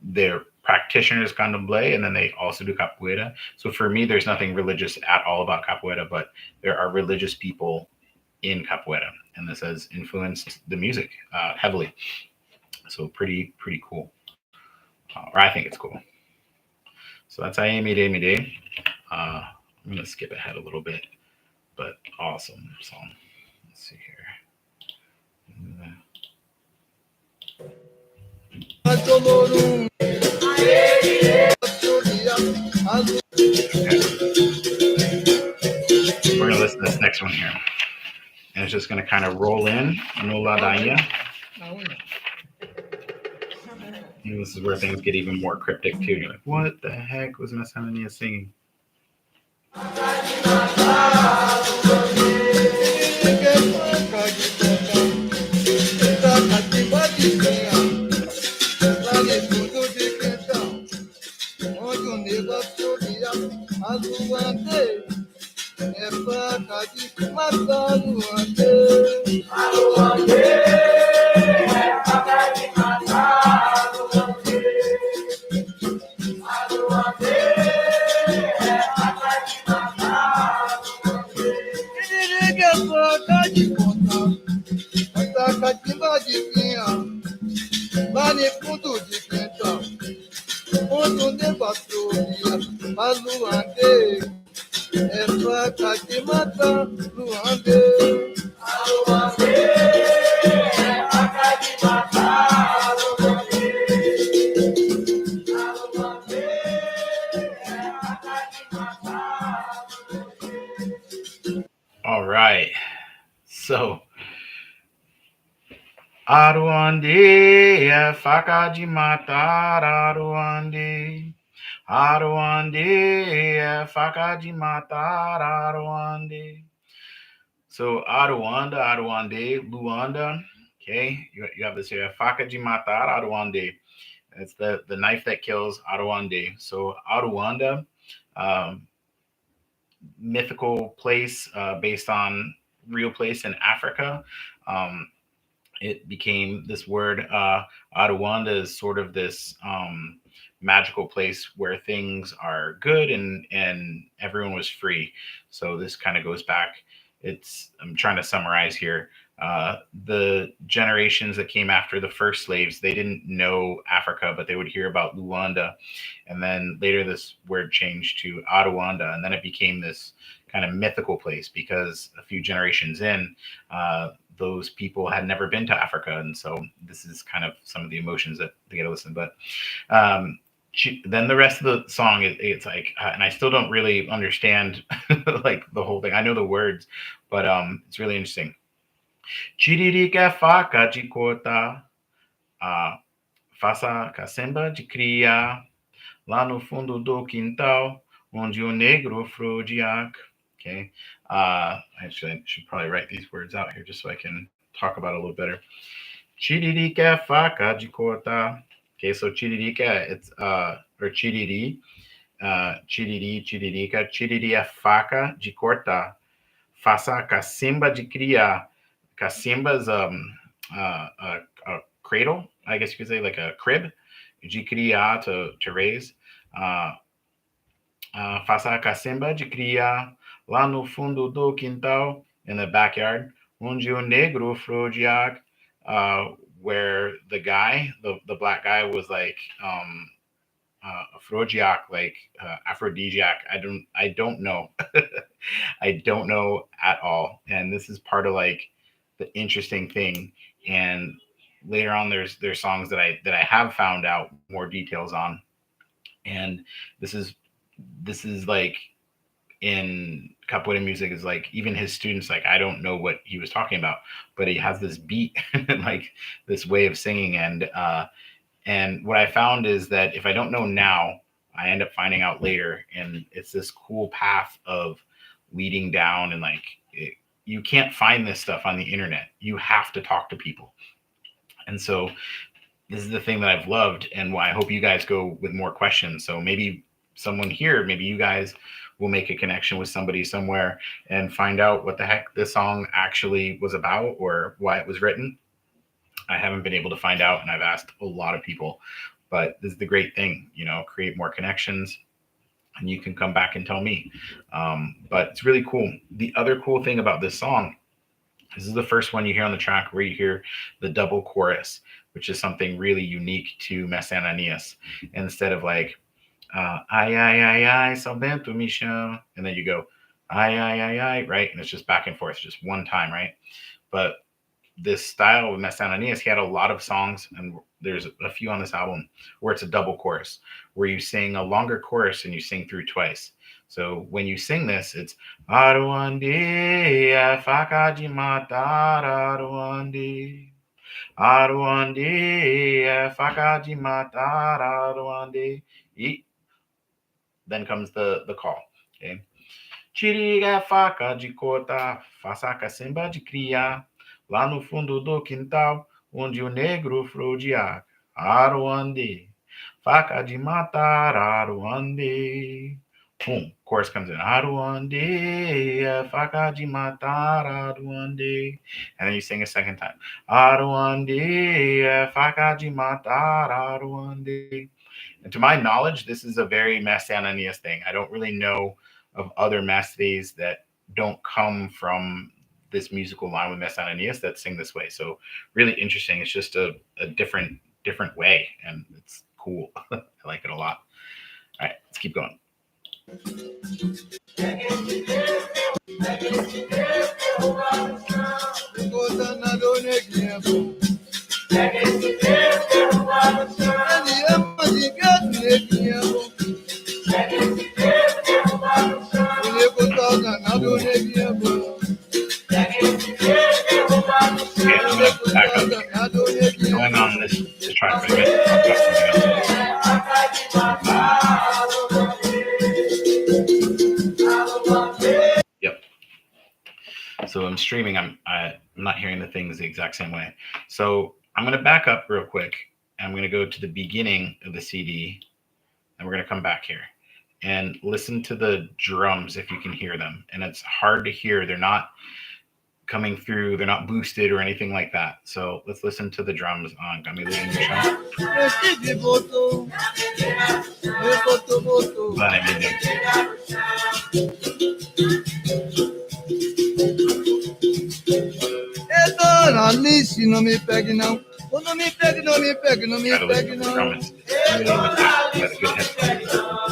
they're practitioners candomblé and then they also do capoeira. So for me, there's nothing religious at all about capoeira, but there are religious people in capoeira, and this has influenced the music heavily. So pretty cool, or I think it's cool. So that's I Am Day Me Day. I'm gonna skip ahead a little bit, but awesome song. Let's see here. We're gonna listen to this next one here, and it's just gonna kind of roll in. Nola Daia. And this is where things get even more cryptic too. You're like, what the heck was Mestre Ananias singing? All right. So Aruande, faca de matar, Aruande. Aruande, faca de matar, Aruande. So Aruanda, Aruande, Luanda. Okay, you have this here, faca de matar, Aruande. It's the knife that kills, Aruande. So Aruanda, um, mythical place based on real place in Africa. Um, it became this word. Adawanda is sort of this magical place where things are good and everyone was free. So this kind of goes back. I'm trying to summarize here. The generations that came after the first slaves, they didn't know Africa, but they would hear about Luanda, and then later this word changed to Adawanda, and then it became this kind of mythical place because a few generations in, those people had never been to Africa, and so this is kind of some of the emotions that they get to listen. But um, then the rest of the song, it's like, and I still don't really understand like the whole thing. I know the words, but it's really interesting. Chiririka faca de cortar, a faça cacemba de criar, lá no fundo do quintal, onde o negro frodiac. Okay. Actually, I should probably write these words out here just so I can talk about it a little better. Chiririca faca de cortar. Okay, so chiririca, it's or chiriri, chiririca, chiriri é faca de cortar. Faça cacimba de criar. Cacimba is a cradle, I guess you could say, like a crib. De criar, to raise. Uh, Faça a cacimba de criar lá no fundo do quintal, in the backyard, onde o negro frodiac, where the black guy was like aphrodisiac, like aphrodisiac. I don't know. I don't know at all. And this is part of like the interesting thing. And later on, there's songs that I have found out more details on. And this is this is like in capoeira music is like even his students like I don't know what he was talking about, but he has this beat like this way of singing and what I found is that if I don't know now, I end up finding out later. And it's this cool path of leading down. And like, you can't find this stuff on the internet. You have to talk to people. And so this is the thing that I've loved and why I hope you guys go with more questions. So maybe someone here, maybe you guys will make a connection with somebody somewhere and find out what the heck this song actually was about or why it was written. I haven't been able to find out, and I've asked a lot of people. But this is the great thing, create more connections, and you can come back and tell me. But it's really cool. The other cool thing about this song, this is the first one you hear on the track where you hear the double chorus, which is something really unique to Mestre Ananias. Instead of like, ai, ai, ai, ai, Salvento me chama, and then you go, ai, ai, ai, ai, right? And it's just back and forth, just one time, right? But this style with Mestre Ananias, he had a lot of songs, and there's a few on this album where it's a double chorus, where you sing a longer chorus and you sing through twice. So when you sing this, it's Aruandi, faca de matar, Aruandi, Aruandi, faca de matar, Aruandi. Then comes the call. Okay. Tire a faca de cortar, faça a cacimba de criar, lá no fundo do quintal, onde o negro frodiar. Aruande, faca de matar, Aruande. Boom, chorus comes in. Aruande, faca de matar, Aruande. And then you sing a second time. Aruande, faca de matar, Aruande. And to my knowledge, this is a very Mestre Ananias thing. I don't really know of other mestres that don't come from this musical line with Mestre Ananias that sing this way. So really interesting. It's just a different way, and it's cool. I like it a lot. All right, let's keep going. Going on this track, but I Yep. So I'm streaming. I'm not hearing the things the exact same way. So I'm going to back up real quick. And I'm going to go to the beginning of the CD, and we're going to come back here and listen to the drums if you can hear them. And it's hard to hear. They're not coming through. They're not boosted or anything like that. So let's listen to the drums on Gami Leading the Show. Glad I made them. Não me pegue não. Não me pegue, não me pegue, não me pegue não.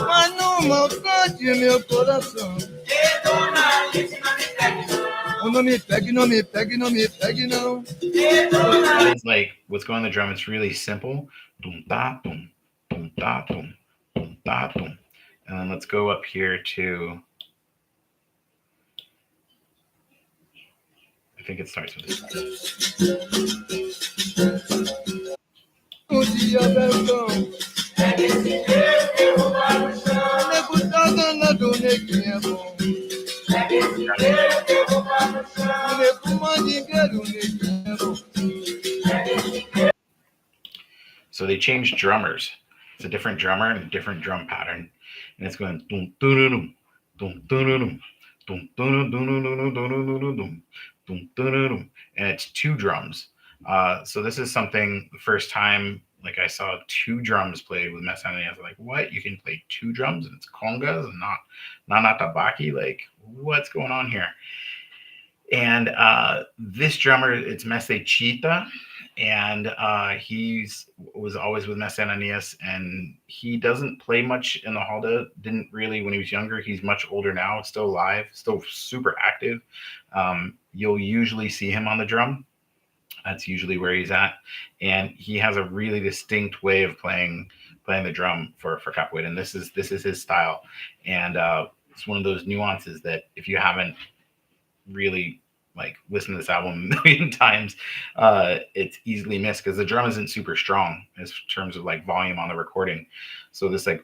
Mas não maltrate meu coração. Não me pegue, não me pegue, não me pegue não. It's like what's going on the drum. It's really simple. Boom da boom, boom da boom, boom da boom. And then let's go up here to. I think it starts with this. So they changed drummers. It's a different drummer and a different drum pattern, and it's going dum dum dum dum dum dum dum, and it's two drums. So this is something the first time like I saw two drums played with Mestre Ananias. I was like, what? You can play two drums and it's congas and not natabaki? Like, what's going on here? And this drummer, it's Mestre Chita, and he was always with Mestre Ananias, and he doesn't play much in the halda. Didn't really when he was younger. He's much older now, still alive, still super active. You'll usually see him on the drum. That's usually where he's at, and he has a really distinct way of playing the drum for capoeira, and this is his style. And it's one of those nuances that if you haven't really like listened to this album a million times, it's easily missed because the drum isn't super strong in terms of like volume on the recording. So this like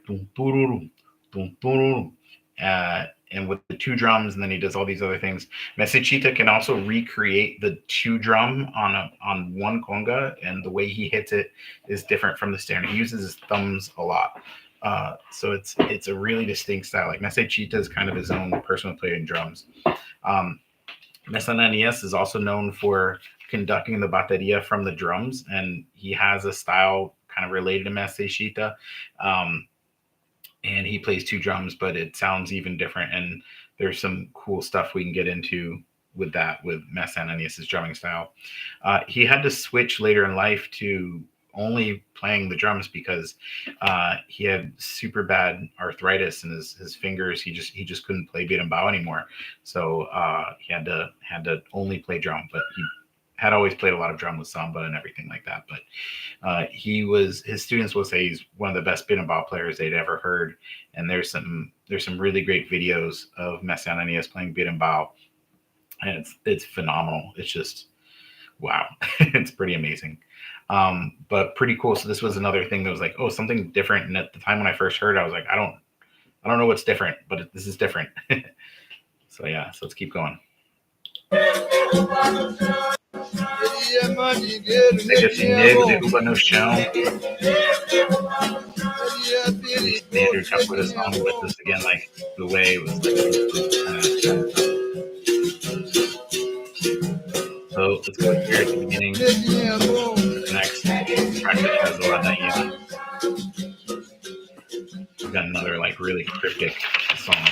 and with the two drums, and then he does all these other things. Mestre Chita can also recreate the two drum on one conga, and the way he hits it is different from the standard. He uses his thumbs a lot. So it's a really distinct style. Like Mestre Chita is kind of his own personal player in drums. Mestre Ananias is also known for conducting the bateria from the drums, and he has a style kind of related to Mestre Chita. And he plays two drums, but it sounds even different. And there's some cool stuff we can get into with that, with Mestre Ananias' drumming style. He had to switch later in life to only playing the drums because he had super bad arthritis in his fingers. He just couldn't play beat and bow anymore. So he had to only play drum, but he had always played a lot of drum with samba and everything like that. But his students will say he's one of the best beat and bow players they'd ever heard. And there's some really great videos of Mestre Ananias playing beat and bow, and it's phenomenal. It's just wow. It's pretty amazing. But pretty cool. So this was another thing that was like, oh, something different. And at the time when I first heard it, I was like, I don't know what's different, but this is different. So yeah, so let's keep going. Esse negro derruba no chão. Standard capoeira song with this again, like the way it was like. So let's go here at the beginning. The next practice has a ladainha. We've got another like really cryptic song.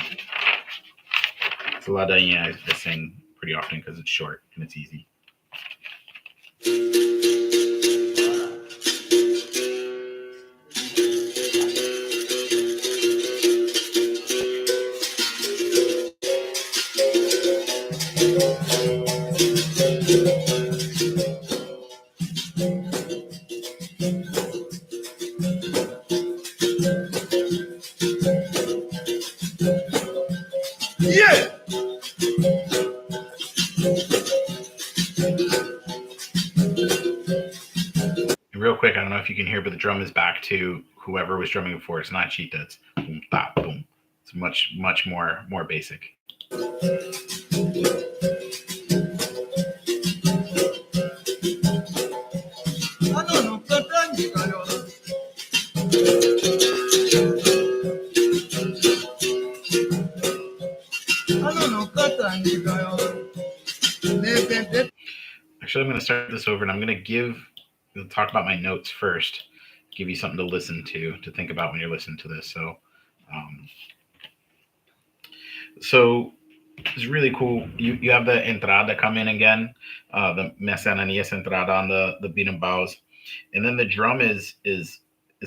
So ladainha I sing pretty often because it's short and it's easy. Yeah. Real quick, I don't know if you can hear, but the drum is back to whoever was drumming before. It's not Chita. It's boom, bop, boom. It's much more basic. Actually, I'm going to start this over, and I'm going to talk about my notes first, give you something to listen to think about when you're listening to this. Um, so it's really cool. You have the entrada come in again, the Mestre Ananias entrada on the beat and bows, and then the drum is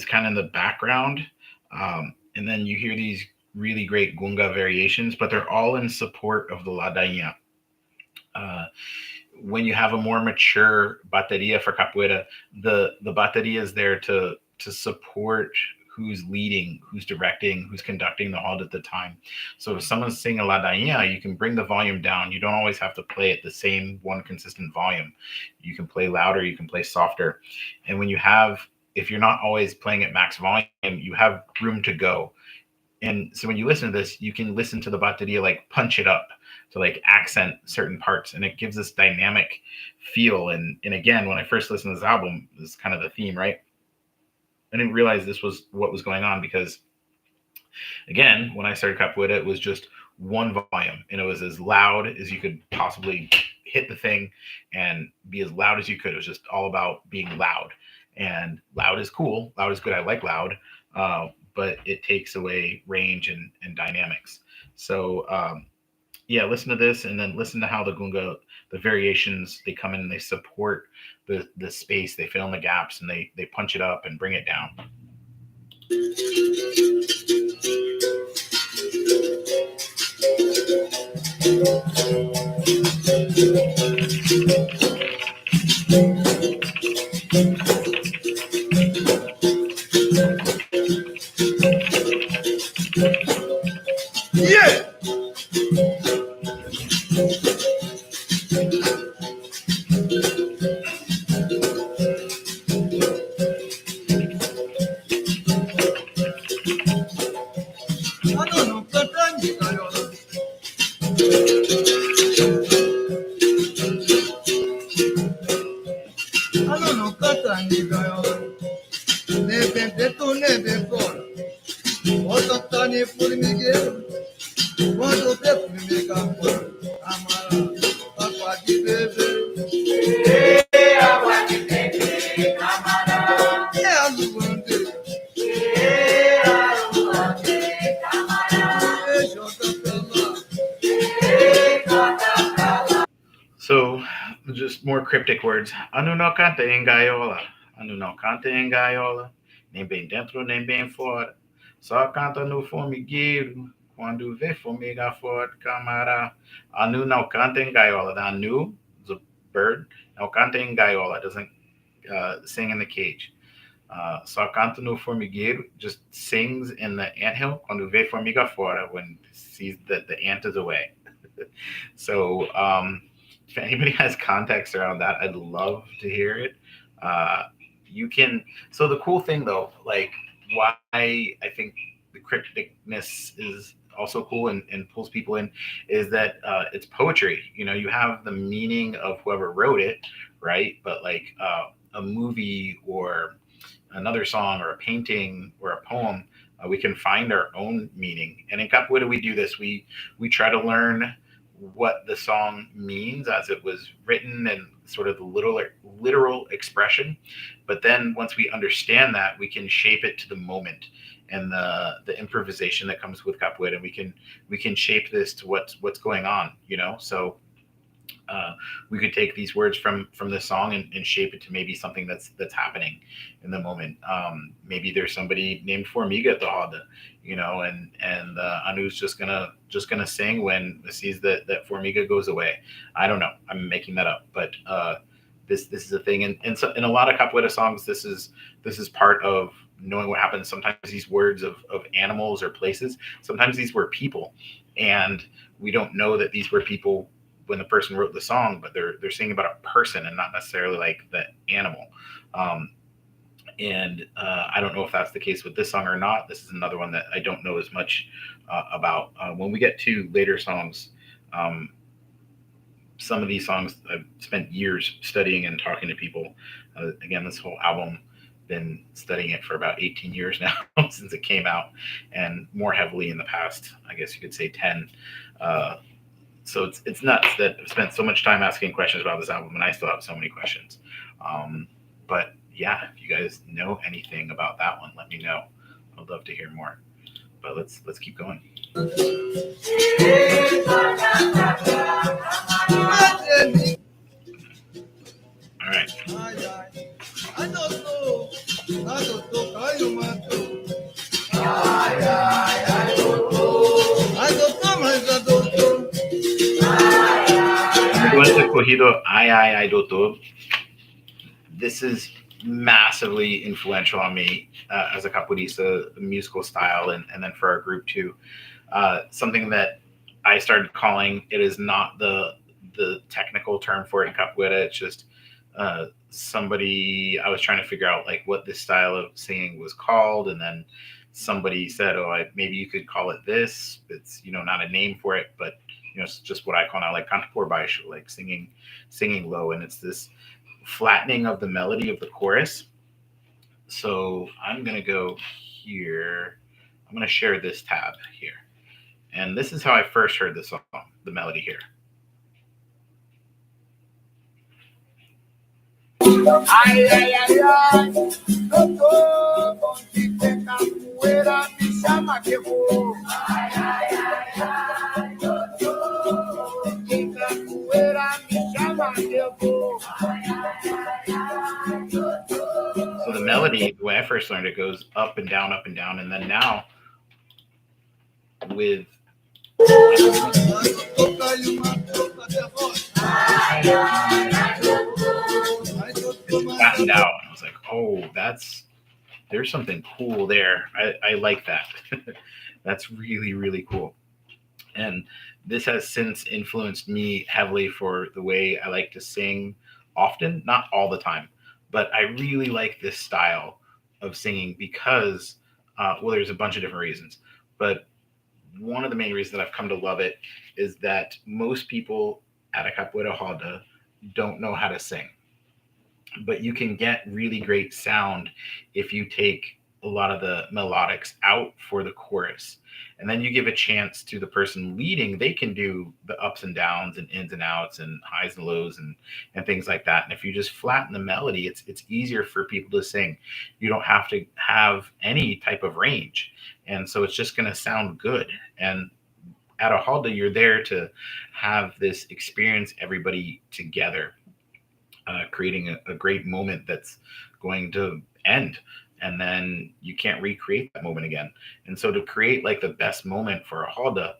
kind of in the background, and then you hear these really great gunga variations, but they're all in support of the ladainha. Uh, when you have a more mature bateria for capoeira, the bateria is there to support who's leading, who's directing, who's conducting the halt at the time. So if someone's singing ladainha, you can bring the volume down. You don't always have to play at the same one consistent volume. You can play louder, you can play softer. And when you have, if you're not always playing at max volume, you have room to go. And so when you listen to this, you can listen to the bateria like punch it up to like accent certain parts, and it gives this dynamic feel. And again, when I first listened to this album, this is kind of the theme, right? I didn't realize this was what was going on because again, when I started capoeira, it was just one volume, and it was as loud as you could possibly hit the thing and be as loud as you could. It was just all about being loud, and loud is cool. Loud is good. I like loud, but it takes away range and dynamics. So yeah, listen to this, and then listen to how the gunga, the variations, they come in and they support the space. They fill in the gaps and they punch it up and bring it down. Yeah. Ano no katani gayola. Ano no katani gayola. Nebe deto nebe fora. Ototani formigueiro. Quando vê formiga fora. Amara. Água de beber. Água de beber, camarão. É a luande. Camarão. É joga pra lá. So just more cryptic words. Anu no canta em gaiola. Anu no canta em gaiola. Nem bem dentro, nem bem fora. Só canta no formigueiro. Quando vê formiga fora, camará. Anu não canta em gaiola. The anu is a bird. No canta em gaiola. It doesn't sing in the cage. Só canta no formigueiro, just sings in the anthill. Quando vê formiga fora, when sees that the ant is away. So if anybody has context around that, I'd love to hear it. You can. So the cool thing though, like why I think the crypticness is also cool and pulls people in, is that it's poetry. You know, you have the meaning of whoever wrote it, right? But like a movie or another song or a painting or a poem, we can find our own meaning. And in Capoeira, we do this. We try to learn what the song means as it was written and sort of the literal expression. But then once we understand that, we can shape it to the moment and the improvisation that comes with capoeira. We can shape this to what's going on, you know. So we could take these words from this song and shape it to maybe something that's happening in the moment. Maybe there's somebody named Formiga at the Roda, you know, and Anu's just gonna sing when he sees that Formiga goes away. I don't know. I'm making that up, but this is a thing, and so in a lot of capoeira songs, this is part of knowing what happens. Sometimes these words of animals or places. Sometimes these were people, and we don't know that these were people when the person wrote the song, but they're singing about a person and not necessarily like the animal. And I don't know if that's the case with this song or not. This is another one that I don't know as much about. When we get to later songs, some of these songs I've spent years studying and talking to people. Again, this whole album, been studying it for about 18 years now since it came out, and more heavily in the past, I guess you could say 10. So it's nuts that I've spent so much time asking questions about this album, and I still have so many questions. But yeah, if you guys know anything about that one, let me know. I'd love to hear more. But let's keep going. All right. I'm going to Corrido Ay Ay Ay Doutor. This is massively influential on me as a capoeirista musical style, and then for our group too. Something that I started calling, it is not the technical term for it in capoeira. It's just somebody, I was trying to figure out like what this style of singing was called, and then somebody said, "Oh, maybe you could call it this." It's not a name for it, but it's just what I call now like cantor baixo, like singing low, and it's this flattening of the melody of the chorus. So I'm gonna go here. I'm gonna share this tab here. And this is how I first heard the song, the melody here. Ai, ai, ai, ai, doutor, onde tem capoeira, me chama que eu vou. Ai, ai, ai, ai, doutor, onde tem capoeira, me chama que eu vou. Ai, ai, ai, ai, doutor. So the melody, the way I first learned it, goes up and down, and then now with flattened out. I was like, oh, there's something cool there. I like that. That's really, really cool. And this has since influenced me heavily for the way I like to sing often, not all the time, but I really like this style of singing because, well, there's a bunch of different reasons, but one of the main reasons that I've come to love it is that most people at a capoeira roda don't know how to sing, but you can get really great sound if you take a lot of the melodics out for the chorus, and then you give a chance to the person leading. They can do the ups and downs and ins and outs and highs and lows and things like that. And if you just flatten the melody, it's easier for people to sing. You don't have to have any type of range, and so it's just going to sound good. And at a halda, you're there to have this experience, everybody together, creating a great moment that's going to end, and then you can't recreate that moment again. And so to create like the best moment for a halda,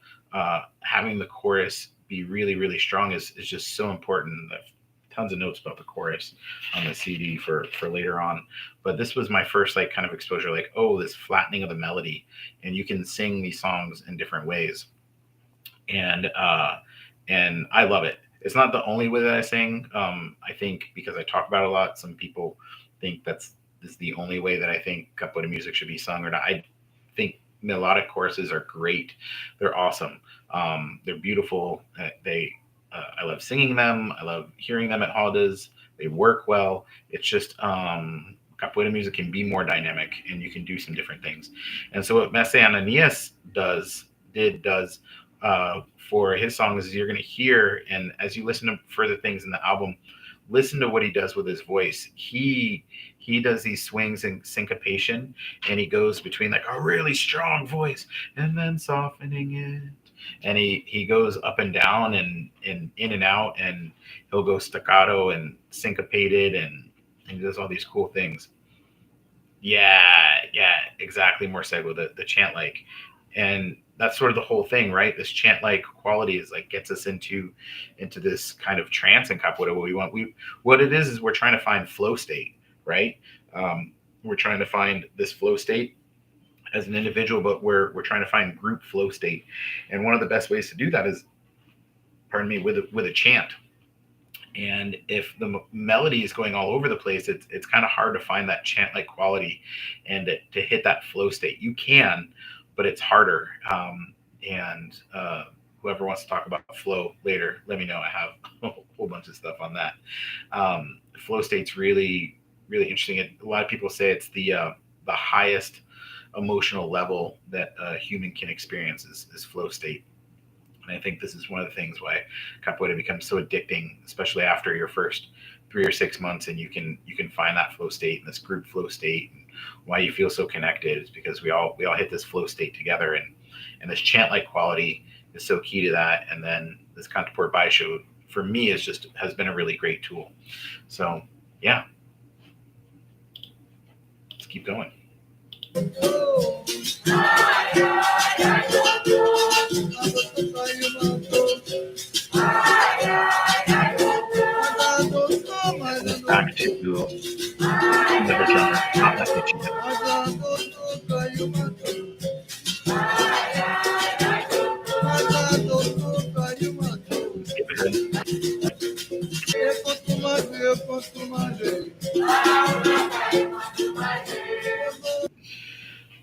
having the chorus be really, really strong is just so important. I've tons of notes about the chorus on the CD for later on, but this was my first like kind of exposure, like, oh, this flattening of the melody, and you can sing these songs in different ways. And I love it. It's not the only way that I sing. I think because I talk about it a lot, some people think this is the only way that I think capoeira music should be sung or not. I think melodic choruses are great. They're awesome. They're beautiful. I love singing them. I love hearing them at haldas. They work well. It's just capoeira music can be more dynamic, and you can do some different things. And so what Mestre Ananias does for his songs is you're going to hear, and as you listen to further things in the album, listen to what he does with his voice. He does these swings and syncopation, and he goes between like a really strong voice and then softening it, and he goes up and down and in and out, and he'll go staccato and syncopated, and he does all these cool things. Yeah, exactly. Morcego, the chant like, and that's sort of the whole thing, right? This chant like quality is like gets us into this kind of trance in capoeira. What it is we're trying to find flow state, right? We're trying to find this flow state as an individual, but we're trying to find group flow state, and one of the best ways to do that is, pardon me, with a chant. And if the melody is going all over the place, it's kind of hard to find that chant like quality and to hit that flow state. You can, but it's harder. And whoever wants to talk about flow later, let me know. I have a whole bunch of stuff on that. Flow state's really, really interesting. A lot of people say it's the highest emotional level that a human can experience is flow state. And I think this is one of the things why capoeira becomes so addicting, especially after your first 3 or 6 months, and you can find that flow state and this group flow state, and why you feel so connected is because we all hit this flow state together, and this chant like quality is so key to that. And then this Cantaport Baisho for me is just has been a really great tool. So yeah, let's keep going. Back to the drummer, not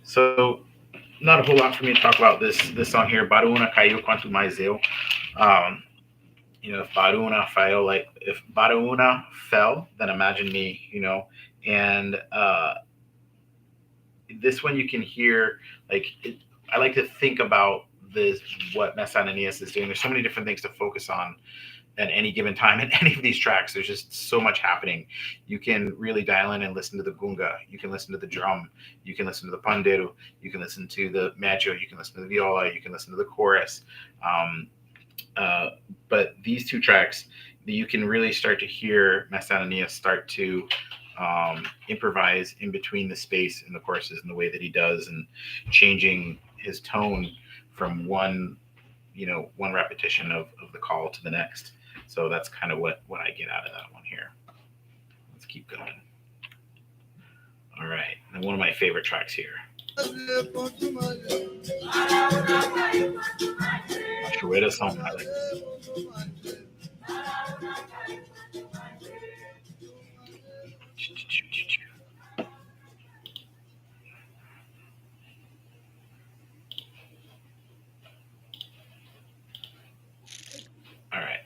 So not a whole lot for me to talk about this song here. Baruna caiu quanto mais eu. Um, if Baruna fell, like if Baruna fell, then imagine me. And this one you can hear I like to think about this what Mestre Ananias is doing. There's so many different things to focus on at any given time in any of these tracks. There's just so much happening. You can really dial in and listen to the gunga. You can listen to the drum. You can listen to the pandeiro. You can listen to the macho. You can listen to the viola. You can listen to the chorus. Um, uh, but these two tracks, you can really start to hear Mestre Ananias start to improvise in between the space in the choruses and the way that he does, and changing his tone from one repetition of the call to the next. So that's kind of what I get out of that one here. Let's keep going. All right, and one of my favorite tracks here. Capoeira song highlights. All right.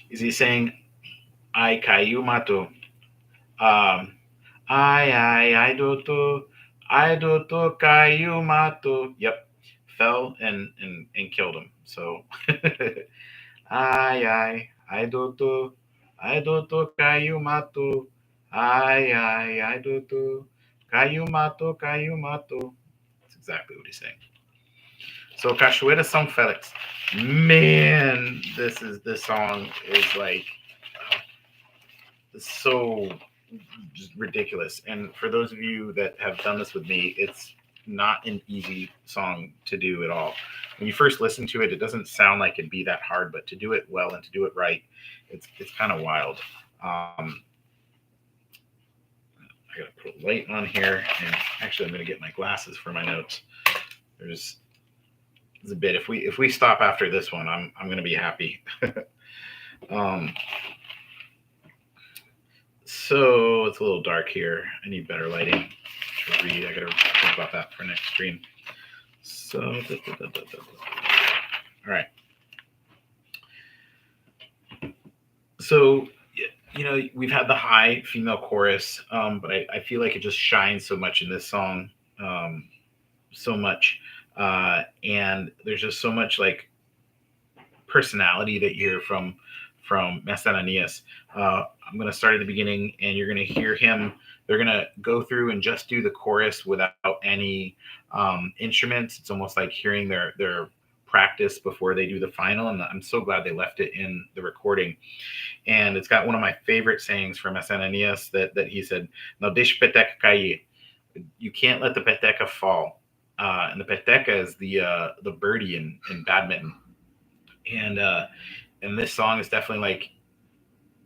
Is he saying "I caiu mato"? Um, I doutor caiu mato. Yep, fell and killed him. So I doutor caiu mato. I doutor caiu mato. That's exactly what he's saying. So Cachoeira São Felix, man, this song is like so just ridiculous. And for those of you that have done this with me, it's not an easy song to do at all. When you first listen to it, it doesn't sound like it'd be that hard, but to do it well and to do it right, it's kind of wild. I gotta put a light on here, and actually, I'm gonna get my glasses for my notes. There's a bit. If we stop after this one, I'm gonna be happy. um, so it's a little dark here. I need better lighting to read. I gotta think about that for next stream. So, all right. So, we've had the high female chorus, but I feel like it just shines so much in this song, so much, and there's just so much like personality that you hear from Mestre Ananias. I'm going to start at the beginning, and you're going to hear him. They're going to go through and just do the chorus without any instruments. It's almost like hearing their practice before they do the final, and I'm so glad they left it in the recording. And it's got one of my favorite sayings from Mestre Ananias that he said, "Não deixe peteca cair." You can't let the peteca fall. And the peteca is the birdie in badminton. And this song is definitely like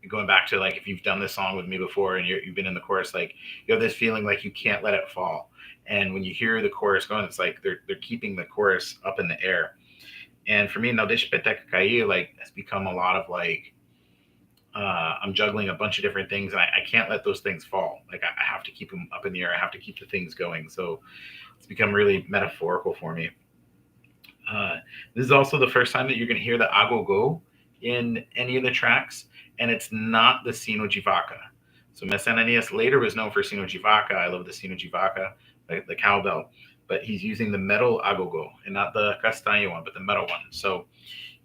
going back to like if you've done this song with me before and you've been in the chorus, like you have this feeling like you can't let it fall. And when you hear the chorus going, it's like they're keeping the chorus up in the air. And for me, Não deixe peteca cair like has become a lot of like I'm juggling a bunch of different things, and I can't let those things fall. Like I have to keep them up in the air. I have to keep the things going. So it's become really metaphorical for me. This is also the first time that you're going to hear the agogo in any of the tracks, and it's not the Sino de Vaca. So Mestre Ananias later was known for Sino de Vaca. I love the Sino de Vaca, the cowbell. but he's using the metal agogo and not the castaño one, but the metal one. So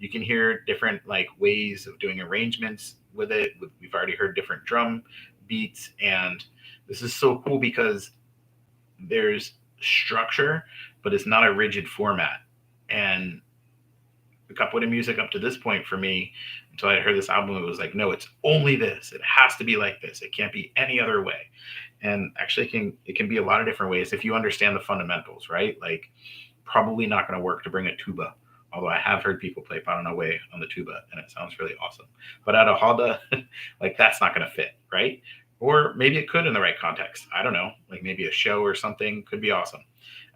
you can hear different like ways of doing arrangements with it. We've already heard different drum beats, and this is so cool because there's structure, but it's not a rigid format. And the capoeira music up to this point for me, until I heard this album, it was like, no, it's only this. It has to be like this. It can't be any other way. And actually, it can be a lot of different ways if you understand the fundamentals, right? Like, probably not going to work to bring a tuba, although I have heard people play Paranaway on the tuba, and it sounds really awesome. But at a roda, like, that's not going to fit, right? Or maybe it could in the right context. I don't know. Like, maybe a show or something could be awesome.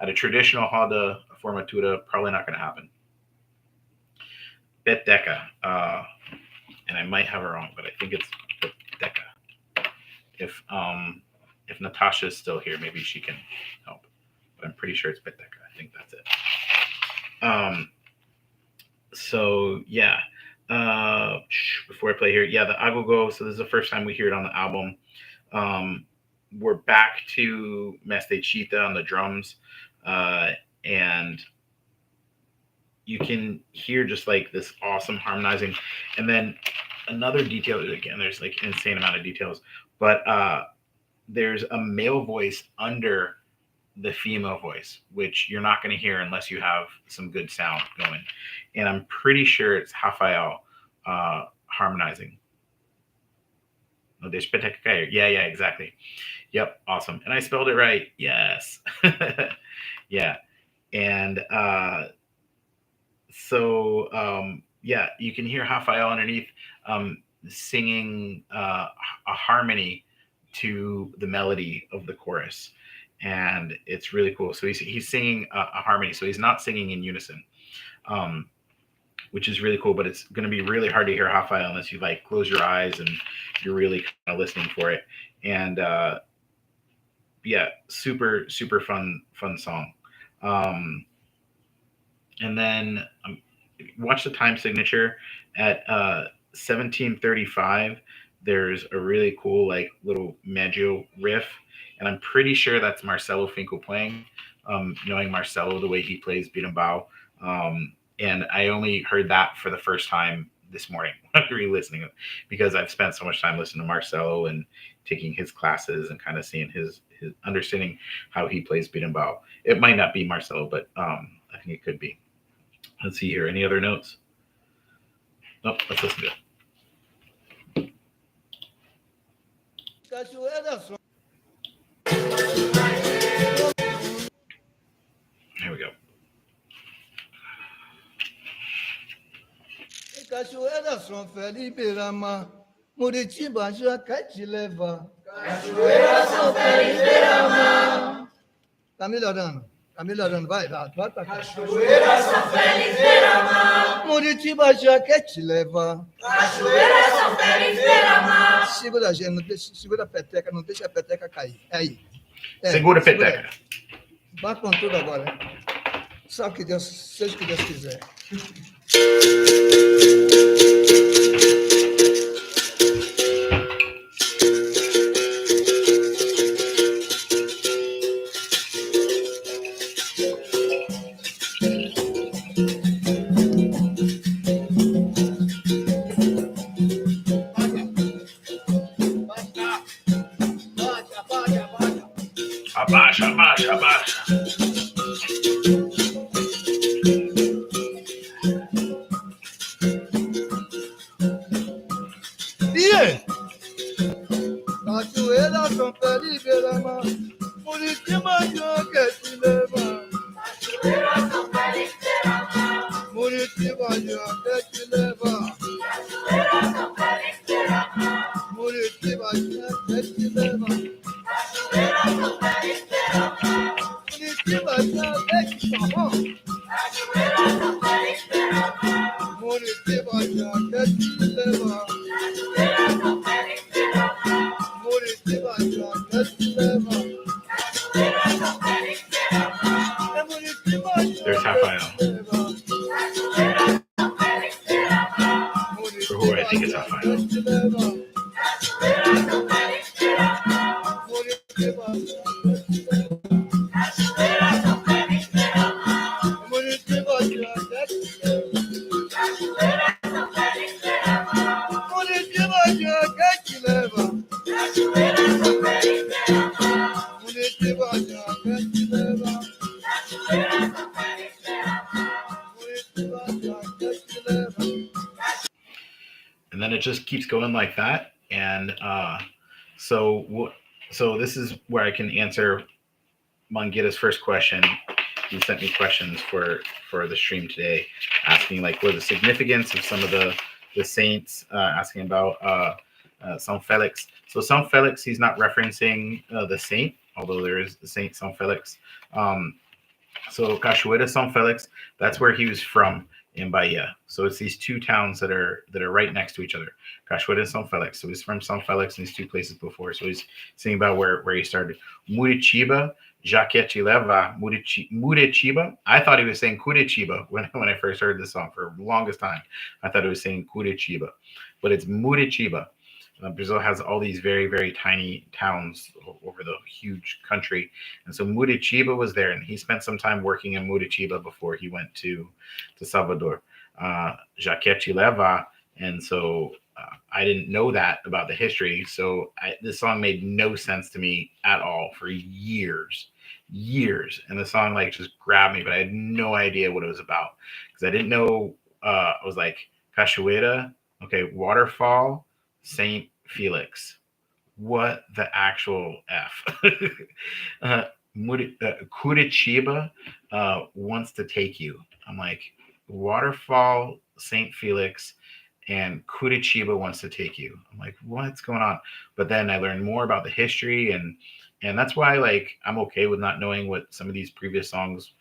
At a traditional roda, a formatura, probably not going to happen. Peteca. And I might have it wrong, but I think it's Peteca. If Natasha is still here, maybe she can help. But I'm pretty sure it's Peteca. I think that's it. So yeah. Before I play here, yeah, the agogo. So this is the first time we hear it on the album. We're back to Mestre Chita on the drums, and you can hear just like this awesome harmonizing. And then another detail, again, there's like insane amount of details, but there's a male voice under the female voice, which you're not going to hear unless you have some good sound going. And I'm pretty sure it's Rafael harmonizing. Yeah, exactly. Yep, awesome. And I spelled it right. Yes. Yeah. And yeah, you can hear Rafael underneath singing a harmony to the melody of the chorus. And it's really cool. So he's singing a harmony. So he's not singing in unison, which is really cool. But it's going to be really hard to hear Rafael unless you like close your eyes and you're really kind of listening for it. And yeah, super fun song. And then watch the time signature at 17:35. There's a really cool like little Maggio riff, and I'm pretty sure that's Marcelo Finkel playing. Knowing Marcelo the way he plays berimbau, and I only heard that for the first time this morning when I was re-listening, because I've spent so much time listening to Marcelo and taking his classes and kind of seeing his understanding how he plays berimbau. It might not be Marcelo, but I think it could be. Let's see here. Any other notes? Oh, let's listen to it. Here we go. Cachoeira São Felipe Rama, Muritiba já quer te levar. Cachoeira São Felipe Rama. Tá melhorando, vai pra cá. Cachoeira São Felipe Rama, Muritiba já quer te levar. Cachoeira São Felipe Rama. Segura a gente, segura a peteca, não deixa a peteca cair. É aí. Segura a peteca. Vá com tudo agora. Só que Deus, seja o que Deus quiser. Abaixa. Cachoeira São Felipe Rama, Muritiba já quer te levar. Cachoeira São Felipe Rama, Muritiba já quer te levar. Cachoeira São Felipe Rama, Muritiba já quer te levar. Cachoeira São Felipe Rama, Muritiba já quer te levar. Cachoeira São Felipe Rama, Muritiba já quer te levar. Cachoeira São Felipe Rama, Muritiba já quer te levar. There's Rafael. For who I think it's Rafael. And then it just keeps going like that. And so this is where I can answer Mangita's first question. He sent me questions for the stream today, asking like what the significance of some of the saints, asking about Saint Felix. So Saint Felix, he's not referencing the saint, although there is the Saint Saint Felix. So Cachoeira Saint Felix, that's where he was from in Bahia. So it's these two towns that are right next to each other, Cachoeira and Saint Felix. So he's from Saint Felix in these two places before. So he's saying about where he started. Muritiba, Jaquete Leva, Muritiba. I thought he was saying Curitiba when I first heard this song for the longest time. I thought it was saying Curitiba, but it's Muritiba. Brazil has all these very, very tiny towns over the huge country. And so Muritiba was there, and he spent some time working in Muritiba before he went to Salvador. Jaquete Leva. And so I didn't know that about the history. So this song made no sense to me at all for years. And the song like just grabbed me, but I had no idea what it was about because I didn't know. I was like, Cachoeira, okay, waterfall, Saint Felix. What the actual F? Curitiba wants to take you. I'm like, waterfall, Saint Felix, and Curitiba wants to take you. I'm like, what's going on? But then I learned more about the history, and that's why like I'm okay with not knowing what some of these previous songs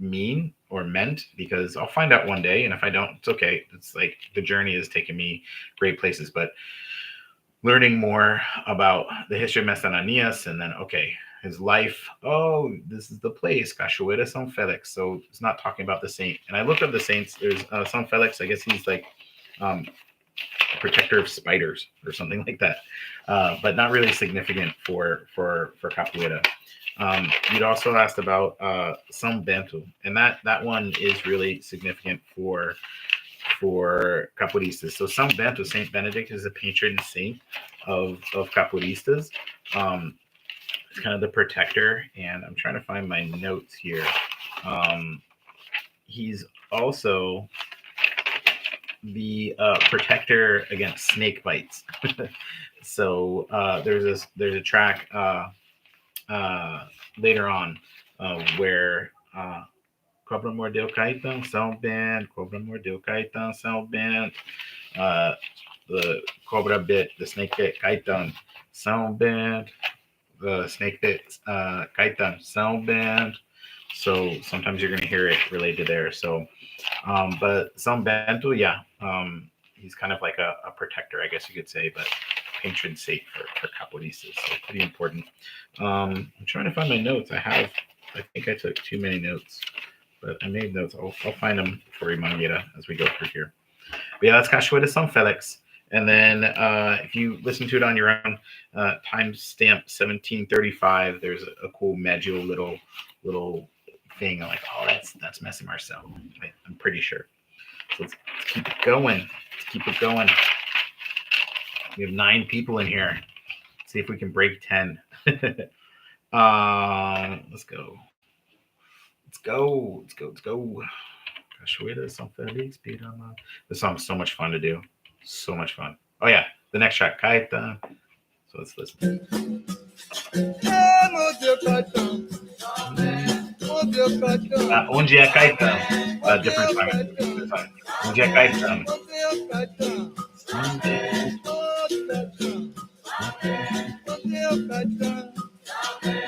mean or meant, because I'll find out one day, and if I don't, it's okay. It's like the journey has taken me great places, but learning more about the history of Mestre Ananias, and then okay, his life. Oh, this is the place, Cachoeira São Felix. So it's not talking about the saint. And I looked up the saints. There's São Felix. I guess he's like protector of spiders or something like that, but not really significant for Capoeira. You'd also asked about São Bento, and that one is really significant for capoeiristas. So São Bento, Saint Benedict, is a patron saint of capoeiristas. It's kind of the protector, and I'm trying to find my notes here. He's also the protector against snake bites. So there's a track later on where Cobra mordeu Caetano, São Bento, Cobra mordeu Caetano, São Bento, the cobra bit, the snake bit Caetano, São Bento, the snake bit Caetano, São Bento. So sometimes you're going to hear it related there. So, but São Bento, yeah, he's kind of like a protector, I guess you could say, but patron saint for capoeiristas, so pretty important. I'm trying to find my notes. I think I took too many notes, but I made notes. I'll find them for you, Mangita, as we go through here. But yeah, that's Cachoeira São Felix. And then if you listen to it on your own, timestamp 1735, there's a cool Medio little thing. I'm like, oh, that's Mestre Marcel. I'm pretty sure. So let's keep it going. We have 9 people in here. Let's see if we can break 10. Let's go. Cachoeira São Felix. This song's so much fun to do. So much fun. Oh yeah, the next track, Caetano. So let's listen. Onde é Caetano? Different time. Onde é Caetano?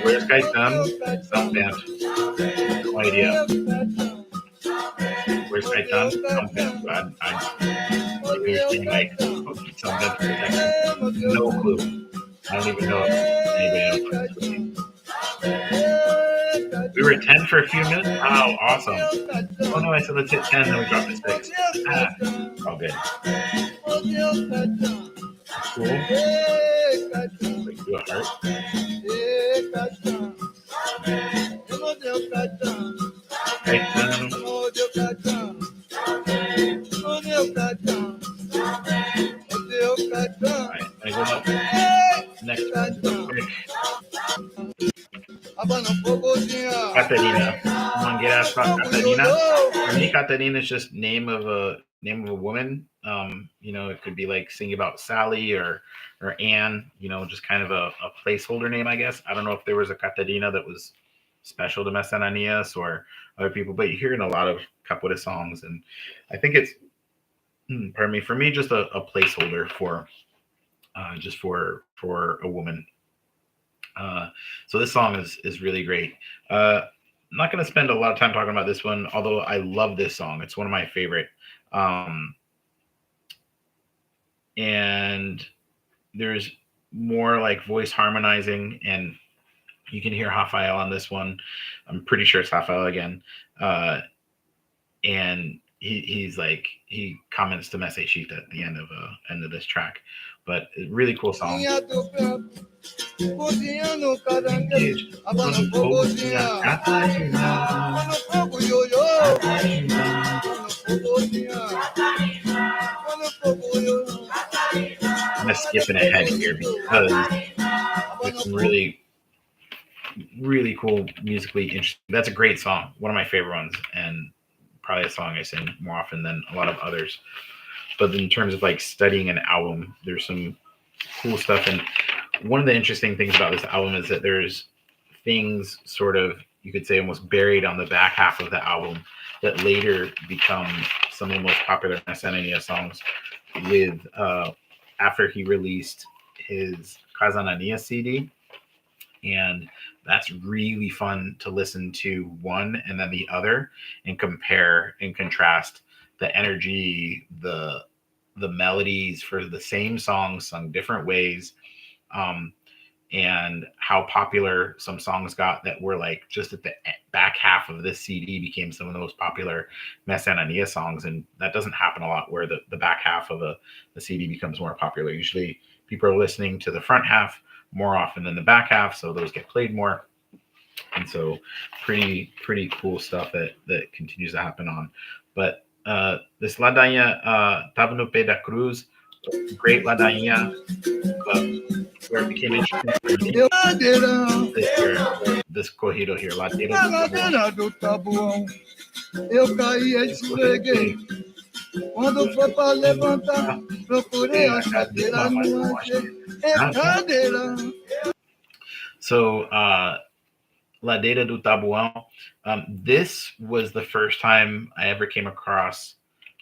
Where's Caetano? São Bento. No idea. Where's Caetano? São Bento. I'm like, São Bento. No clue. I don't even know if anybody knows. We were at 10 for a few minutes. Wow, awesome. Oh no, I said let's hit 10, then we dropped to 6. All good. Cool. Let's do a heart. next Catarina. Catarina. Mangueira Catarina. For me, Catarina is just name of a woman. It could be like singing about Sally or Anne. Just kind of a placeholder name, I guess. I don't know if there was a Catarina that was special to Mestre Ananias or other people, but you hear in a lot of capoeira songs, and I think it's pardon me, for me, just a placeholder for just for a woman. So this song is really great. I'm not going to spend a lot of time talking about this one, although I love this song. It's one of my favorite. And there's more like voice harmonizing, and you can hear Rafael on this one. I'm pretty sure it's Rafael again. And he comments to Mestre Sheet at the end of this track. But a really cool song. Cozinha no caranguejo, abana o fogozinha. Abana o fogo, ioiô. Abana o fogozinha. Abana o fogo, ioiô. I'm gonna skipping ahead here because there's some really, really cool musically interesting. That's a great song, one of my favorite ones, and probably a song I sing more often than a lot of others. But in terms of like studying an album, there's some cool stuff. And one of the interesting things about this album is that there's things sort of, you could say, almost buried on the back half of the album that later become some of the most popular Mestre Ananias songs with after he released his Casa Ananias CD. And that's really fun to listen to one and then the other and compare and contrast the energy, the melodies for the same songs sung different ways, and how popular some songs got that were like just at the back half of this CD became some of the most popular Mestre Ananias songs. And that doesn't happen a lot where the back half of the CD becomes more popular. Usually people are listening to the front half more often than the back half, so those get played more. And so pretty cool stuff that continues to happen on. But this Ladainha Tava no Pé da Cruz, great Ladainha, where it became interesting for me, this corrido here, Ladeira do Tabuão, eu caí e escorreguei. Quando foi para levantar, procurei a cadeira, não achei. É cadeira. So, Ladeira do Tabuão. This was the first time I ever came across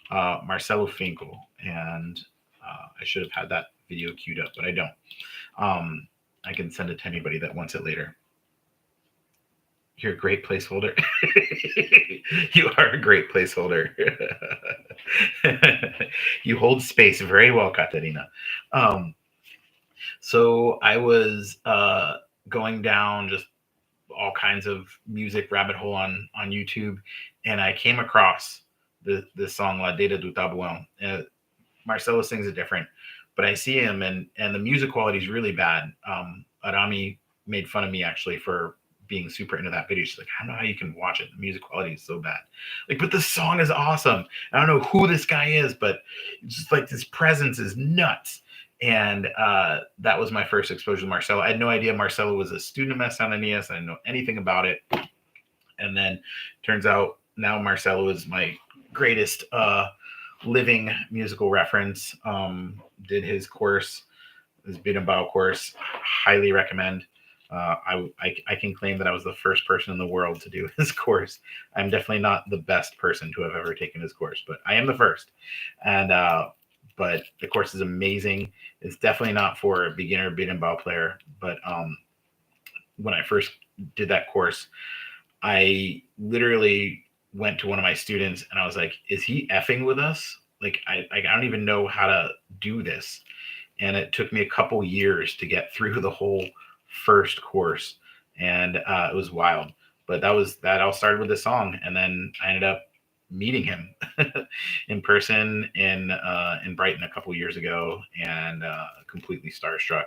Marcelo Finkel, and I should have had that video queued up, but I don't. I can send it to anybody that wants it later. You're a great placeholder. You are a great placeholder. You hold space very well, Catarina. So I was going down just all kinds of music rabbit hole on YouTube, and I came across the song Ladeira do Tabuão. Marcelo sings it different, but I see him and the music quality is really bad. Arami made fun of me actually for being super into that video. She's like, I don't know how you can watch it. The music quality is so bad. Like, but the song is awesome. I don't know who this guy is, but it's just like his presence is nuts. And that was my first exposure to Marcelo. I had no idea Marcelo was a student of Mestre Ananias. I didn't know anything about it. And then turns out now Marcelo is my greatest living musical reference. Did his course, his Bidambao course, highly recommend. I can claim that I was the first person in the world to do his course. I'm definitely not the best person to have ever taken his course, but I am the first. And but the course is amazing. It's definitely not for a beginner Bidambao player. But when I first did that course, I literally went to one of my students and I was like, "Is he effing with us? Like, I don't even know how to do this." And it took me a couple years to get through the whole first course, and it was wild. But that all started with this song, and then I ended up meeting him in person in Brighton a couple years ago, and completely starstruck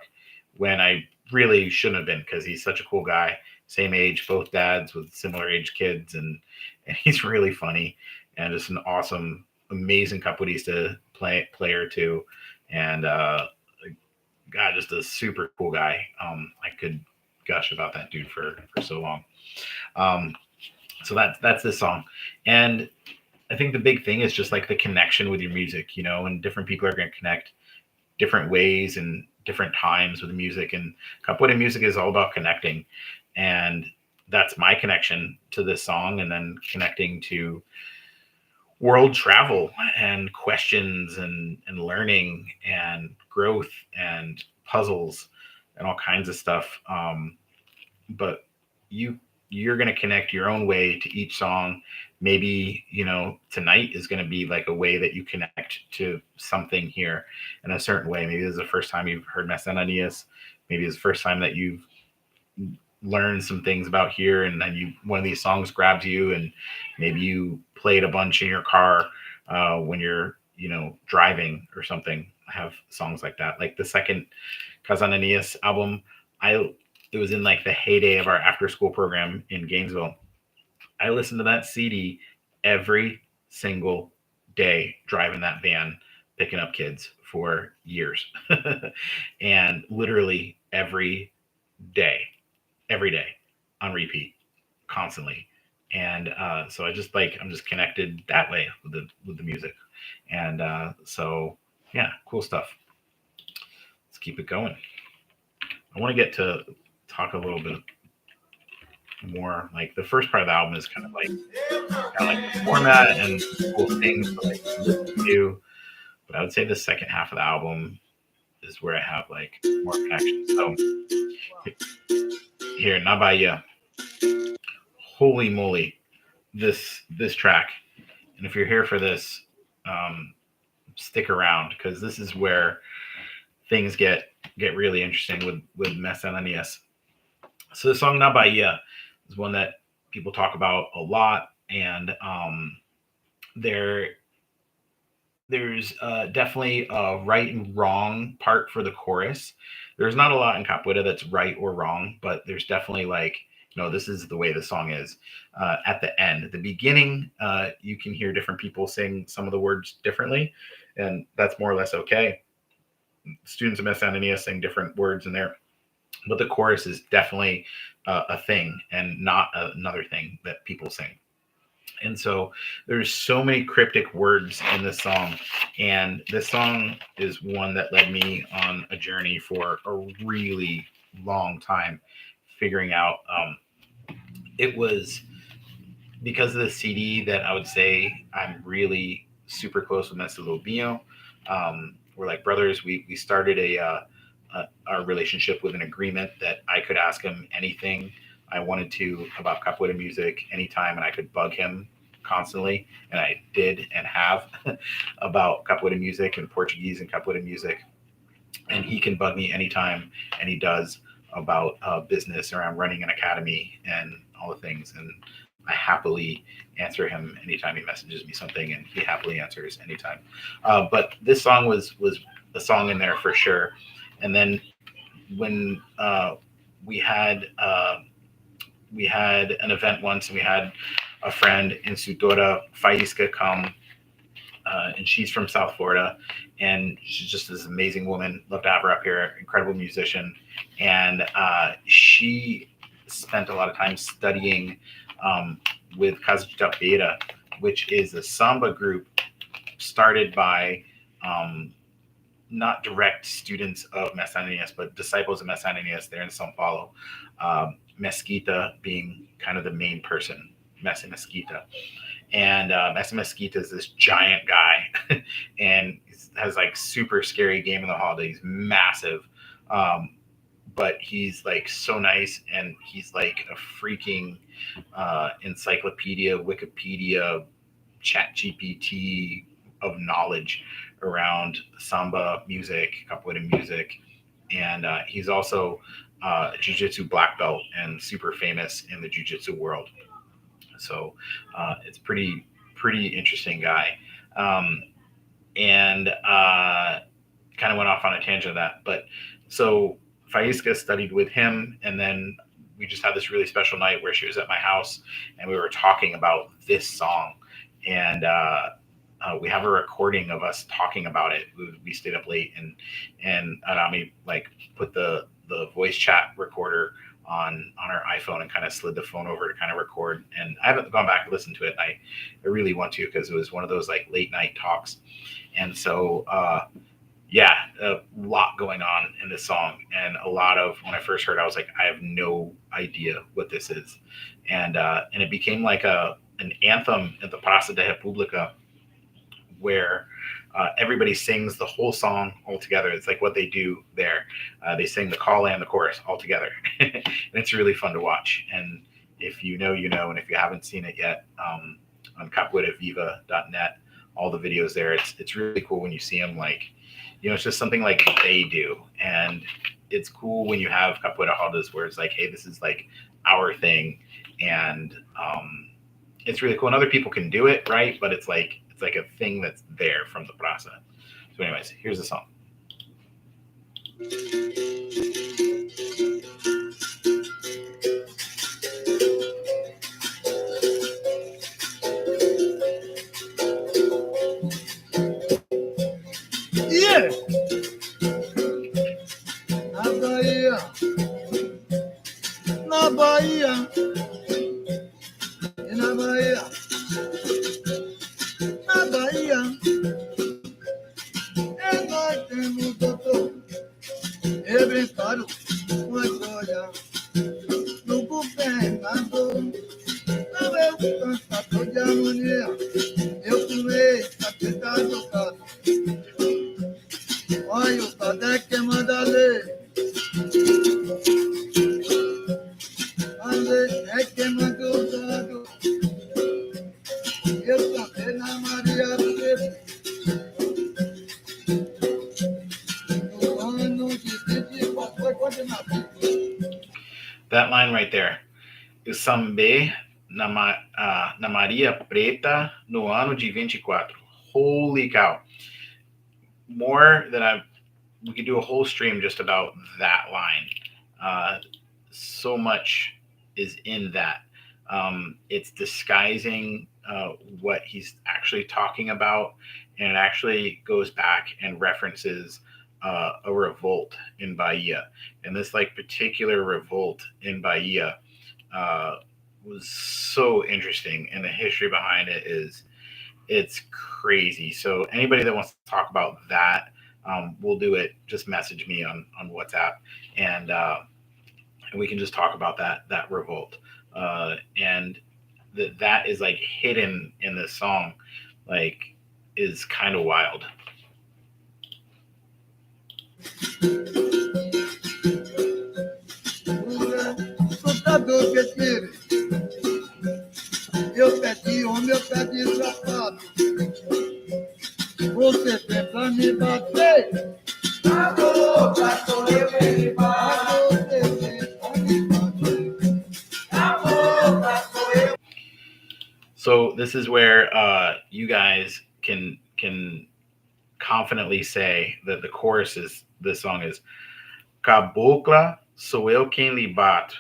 when I really shouldn't have been, because he's such a cool guy. Same age, both dads with similar age kids, and he's really funny and just an awesome, amazing capoeirista player too. And God, just a super cool guy. I could gush about that dude for so long. Um, so that's this song, and I think the big thing is just like the connection with your music, and different people are going to connect different ways and different times with the music. And capoeira music is all about connecting, and that's my connection to this song, and then connecting to world travel and questions and learning and growth and puzzles and all kinds of stuff. But you you're going to connect your own way to each song. Maybe tonight is going to be like a way that you connect to something here in a certain way. Maybe this is the first time you've heard Mestre Ananias. Maybe it's the first time that you've learned some things about here, and then one of these songs grabs you, and maybe you play it a bunch in your car when you're driving or something. I have songs like that, like the second Ananias album. It was in like the heyday of our after school program in Gainesville. I listened to that CD every single day driving that van picking up kids for years. And literally day every day on repeat constantly. And so I'm just connected that way with the music. And so yeah, cool stuff. Let's keep it going. I want to get to talk a little bit more. Like the first part of the album is kind of like the format and cool things to like listen to. But I would say the second half of the album is where I have like more connection. So here, Nabaya. Holy moly, this track. And if you're here for this, stick around, because this is where things get really interesting with Mestre Ananias. So the song Na Bahia is one that people talk about a lot, and there's definitely a right and wrong part for the chorus. There's not a lot in capoeira that's right or wrong, but there's definitely like, this is the way the song is. At the end, at the beginning, you can hear different people sing some of the words differently, and that's more or less okay. Students of Mestre Ananias sing different words in there, but the chorus is definitely a thing and not another thing that people sing. And so there's so many cryptic words in this song, and this song is one that led me on a journey for a really long time, figuring out. It was because of the CD that I would say I'm really super close with Mestre Lobinho. We're like brothers. We started our relationship with an agreement that I could ask him anything I wanted to about capoeira music anytime, and I could bug him constantly, and I did and have about capoeira music and Portuguese and capoeira music, and he can bug me anytime, and he does, about business around running an academy and all the things, and I happily answer him anytime he messages me something, and he happily answers anytime. But this song was a song in there for sure. And then when we had an event once, and we had a friend in Sudora, Faísca, come, and she's from South Florida, and she's just this amazing woman. Love to have her up here, incredible musician, and she spent a lot of time studying with Capoeira, which is a samba group started by not direct students of Mestre Ananias, but disciples of Mestre Ananias there in São Paulo. Mesquita being kind of the main person, Mestre Mesquita. And Mestre Mesquita is this giant guy and has like super scary game in the hall. He's massive. But he's like so nice, and he's like a freaking encyclopedia, Wikipedia, Chat GPT of knowledge around samba music, capoeira music, and he's also jiu-jitsu black belt and super famous in the jiu-jitsu world. So it's pretty interesting guy, and kind of went off on a tangent of that. But so Faísca studied with him, and then we just had this really special night where she was at my house, and we were talking about this song, and we have a recording of us talking about it. We stayed up late, and Arami like put the voice chat recorder on our iPhone and kind of slid the phone over to kind of record. And I haven't gone back and listened to it. I really want to, because it was one of those like late night talks. And so yeah, a lot going on in this song, and a lot of, when I first heard it, I was like, I have no idea what this is, and it became like an anthem at the Praça da República, where everybody sings the whole song all together. It's like what they do there. They sing the call and the chorus all together, and it's really fun to watch. And if you know, you know, and if you haven't seen it yet, on capoeiraviva.net, all the videos there, it's really cool when you see them. Like, you know, it's just something like they do. And it's cool when you have capoeira rodas where it's like, hey, this is like our thing. And it's really cool. And other people can do it, right? But it's like a thing that's there from the praça. So anyways, here's the song. Yeah. Na Bahia, na Bahia, na Bahia, nós temos doutor, brincaram com a joia do governador. Não é o cansador de harmonia, eu fumei a tentar tocar. Olha o padre que manda ler. É que manda o dado. Eu também na Maria do Deus. No ano de 24 pode nascer. That line right there. Eu sambei na Maria Preta no ano de 24. Holy cow. More than we could do a whole stream just about that line. So much is in that. It's disguising what he's actually talking about, and it actually goes back and references a revolt in Bahia. And this like particular revolt in Bahia was so interesting, and the history behind it it's crazy. So anybody that wants to talk about that, we'll do it. Just message me on WhatsApp, and we can just talk about that revolt. And that is like hidden in this song, like, is kind of wild. Eu pedi homem, eu pedi sapato. Você tem pra me bater? A boca sou eu que me bato. Você tem pra me bater? A boca sou eu. So this is where you guys can confidently say that the chorus is, this song is Cabocla sou eu quem lhe bato.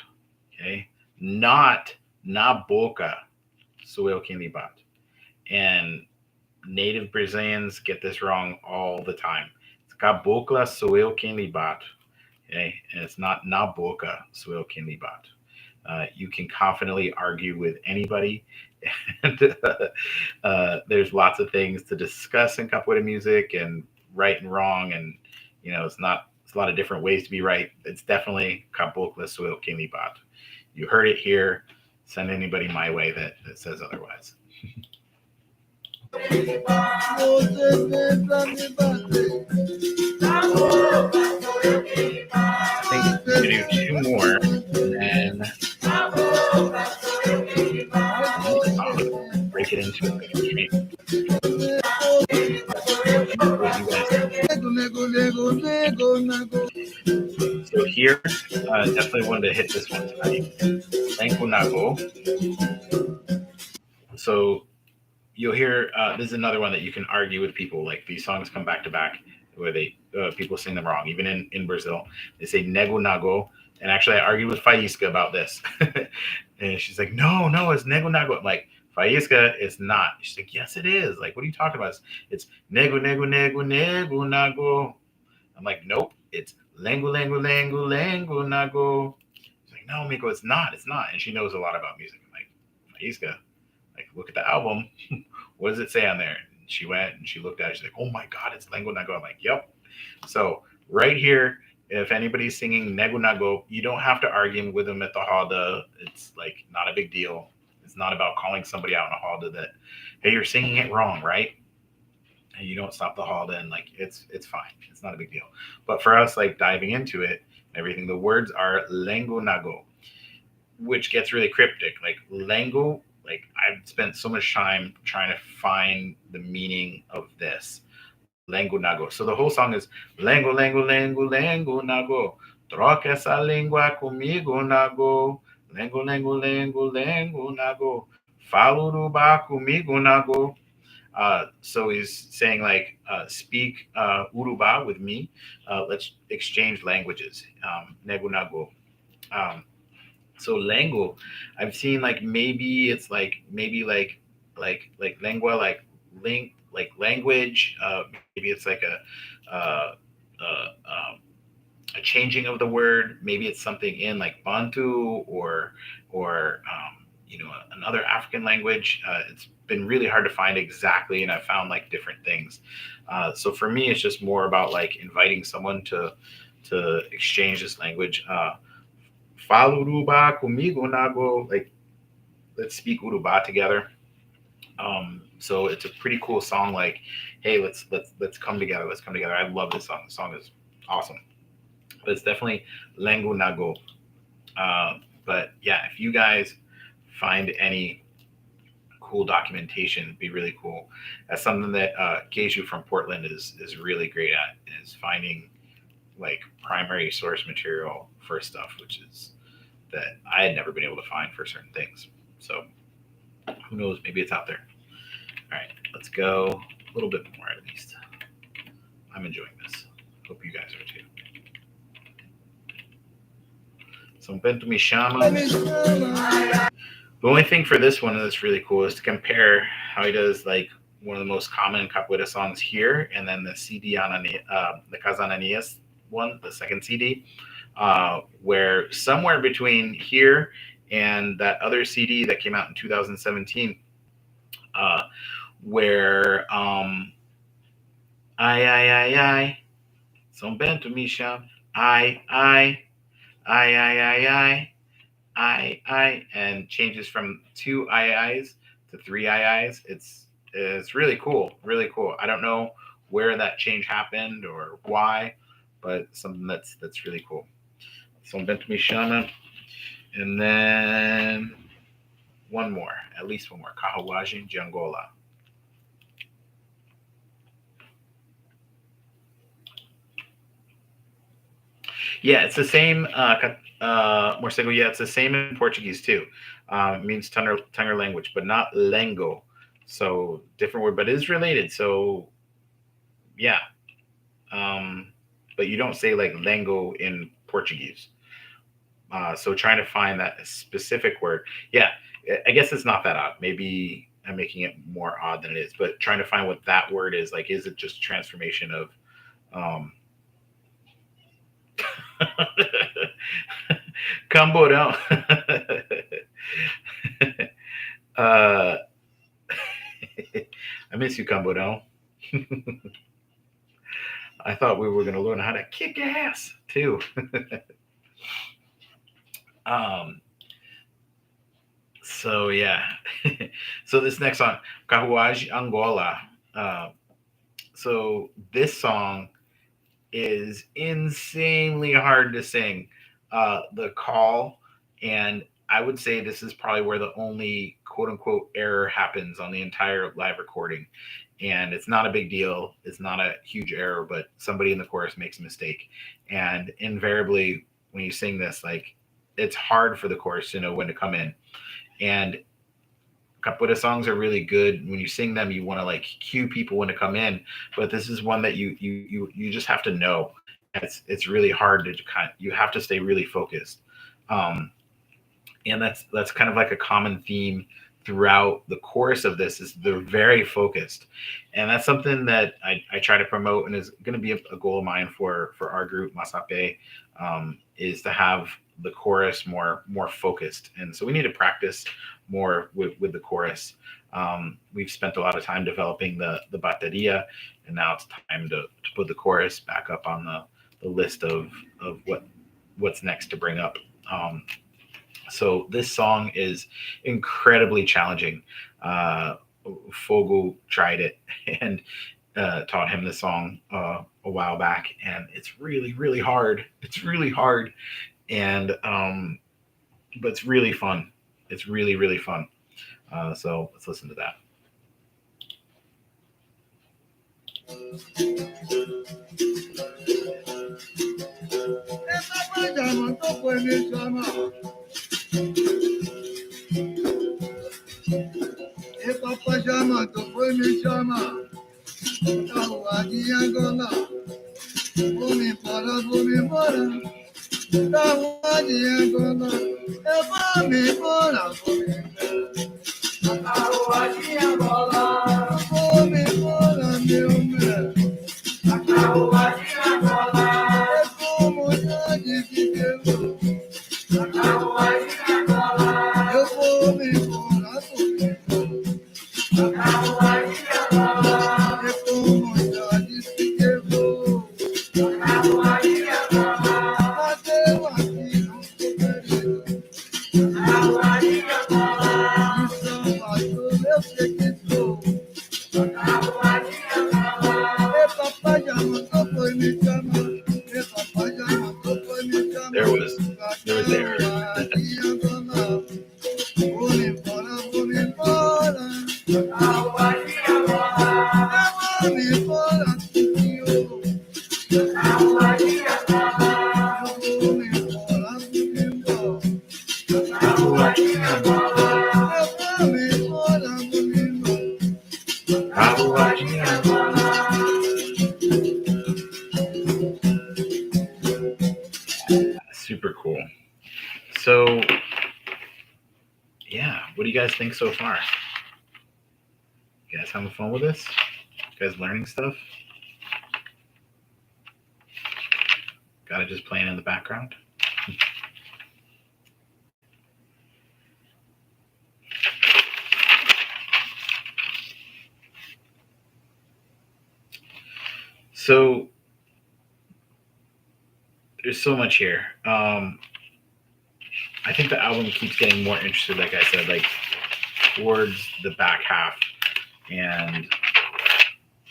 Okay, not na boca sou eu quem lhe bato. And native Brazilians get this wrong all the time. It's Cabocla sou eu quem lhe bato. Okay, and it's not na boca sou eu quem lhe bato. You can confidently argue with anybody. And there's lots of things to discuss in capoeira music, and right and wrong, and you know, it's a lot of different ways to be right. It's definitely Cabocla sou eu quem lhe bato. You heard it here. Send anybody my way that says otherwise. I think we can do two more, and then break it into a stream. So here, definitely wanted to hit this one tonight. Nego Nago. So you'll hear, this is another one that you can argue with people. Like, these songs come back to back where they people sing them wrong. Even in Brazil, they say Nego Nago. And actually, I argued with Faísca about this. And she's like, no, it's Nego Nago. I'm like, Faísca is not. She's like, yes, it is. Like, what are you talking about? It's nego, nego, nego, nego, nago. I'm like, nope, it's lengu, lengu, lengu, lengu, nago. She's like, no, Miko, it's not. It's not. And she knows a lot about music. I'm like, Faísca, like, look at the album. What does it say on there? And she went and she looked at it. She's like, oh my God, it's lengu, nago. I'm like, yep. So right here, if anybody's singing Negu Nago, you don't have to argue with them at the Halda. It's like not a big deal. It's not about calling somebody out in a Halda that, hey, you're singing it wrong, right? And you don't stop the Halda, and like it's fine. It's not a big deal. But for us, like diving into it, everything, the words are Lengu Nago, which gets really cryptic. Like Lengu, like I've spent so much time trying to find the meaning of this. Lengu Nago. So the whole song is Lengu, Lengu, Lengu, Lengu Nago. Troca essa língua comigo, Nago. Lengu, Lengu, Lengu, Lengu Nago. Fala Urubá comigo, Nago. So he's saying like, speak Urubá with me. Let's exchange languages. Negu Nago. Um, so Lengu, I've seen like maybe it's like lengua, like language. Maybe it's like a changing of the word. Maybe it's something in like Bantu or another African language. It's been really hard to find exactly, and I found like different things. So for me, it's just more about like inviting someone to exchange this language. Fala Uruba comigo nago. Like let's speak Uruba together. So it's a pretty cool song. Like, hey, let's come together. Let's come together. I love this song. The song is awesome. But it's definitely Lengu Nago. But yeah, if you guys find any cool documentation, it'd be really cool. That's something that Keishu from Portland is really great at, is finding like primary source material for stuff, which is that I had never been able to find for certain things. So who knows? Maybe it's out there. All right, let's go a little bit more at least. I'm enjoying this. Hope you guys are too. So Bento me chama. The only thing for this one that's really cool is to compare how he does like one of the most common capoeira songs here, and then the CD on the Casa Ananias one, the second CD, where somewhere between here and that other CD that came out in 2017, where I, São Bento me chama, I, and changes from two I's to three I's. It's really cool, really cool. I don't know where that change happened or why, but something that's really cool. São Bento me chama, and then one more, at least one more, Carruagem de Angola. Yeah, it's the same. Morcego, yeah, it's the same in Portuguese too. It means tongue or language, but not lengo. So different word, but it is related. So yeah, but you don't say like lengo in Portuguese. So trying to find that specific word. Yeah, I guess it's not that odd. Maybe I'm making it more odd than it is, but trying to find what that word is. Like, is it just transformation of um, Camborão? uh, I miss you, Camborão. I thought we were going to learn how to kick ass too. um, so yeah, so this next song, Carruagem Angola. So this song is insanely hard to sing. The call, and I would say this is probably where the only quote unquote error happens on the entire live recording. And it's not a big deal. It's not a huge error, but somebody in the chorus makes a mistake. And invariably, when you sing this, like it's hard for the chorus to know when to come in. And capoeira songs are really good. When you sing them, you want to like cue people when to come in. But this is one that you just have to know. It's really hard to you have to stay really focused. And that's kind of like a common theme throughout the course of this is they're very focused, and that's something that I try to promote and is going to be a goal of mine for our group Masape, is to have the chorus more focused, and so we need to practice more with the chorus. We've spent a lot of time developing the bateria, and now it's time to put the chorus back up on the list of what's next to bring up. So this song is incredibly challenging. Fogo tried it and taught him the song a while back, and it's really hard. It's really hard, and but it's really fun. It's really fun. So let's listen to that. Papa chama, tu foi me chamar. Da rua de Angola, vou me embora. Da rua de Angola, eu vou me embora, vou me embora. Da rua de Angola, vou me embora, meu mestre. Da rua de Angola, é como já disse Deus. Da rua de Angola, eu vou me embora, vou me embora. There was there. Super cool. So, yeah, what do you guys think so far? You guys having fun with this? You guys learning stuff? Got it just playing in the background? So, there's so much here. I think the album keeps getting more interested, like I said, like towards the back half, and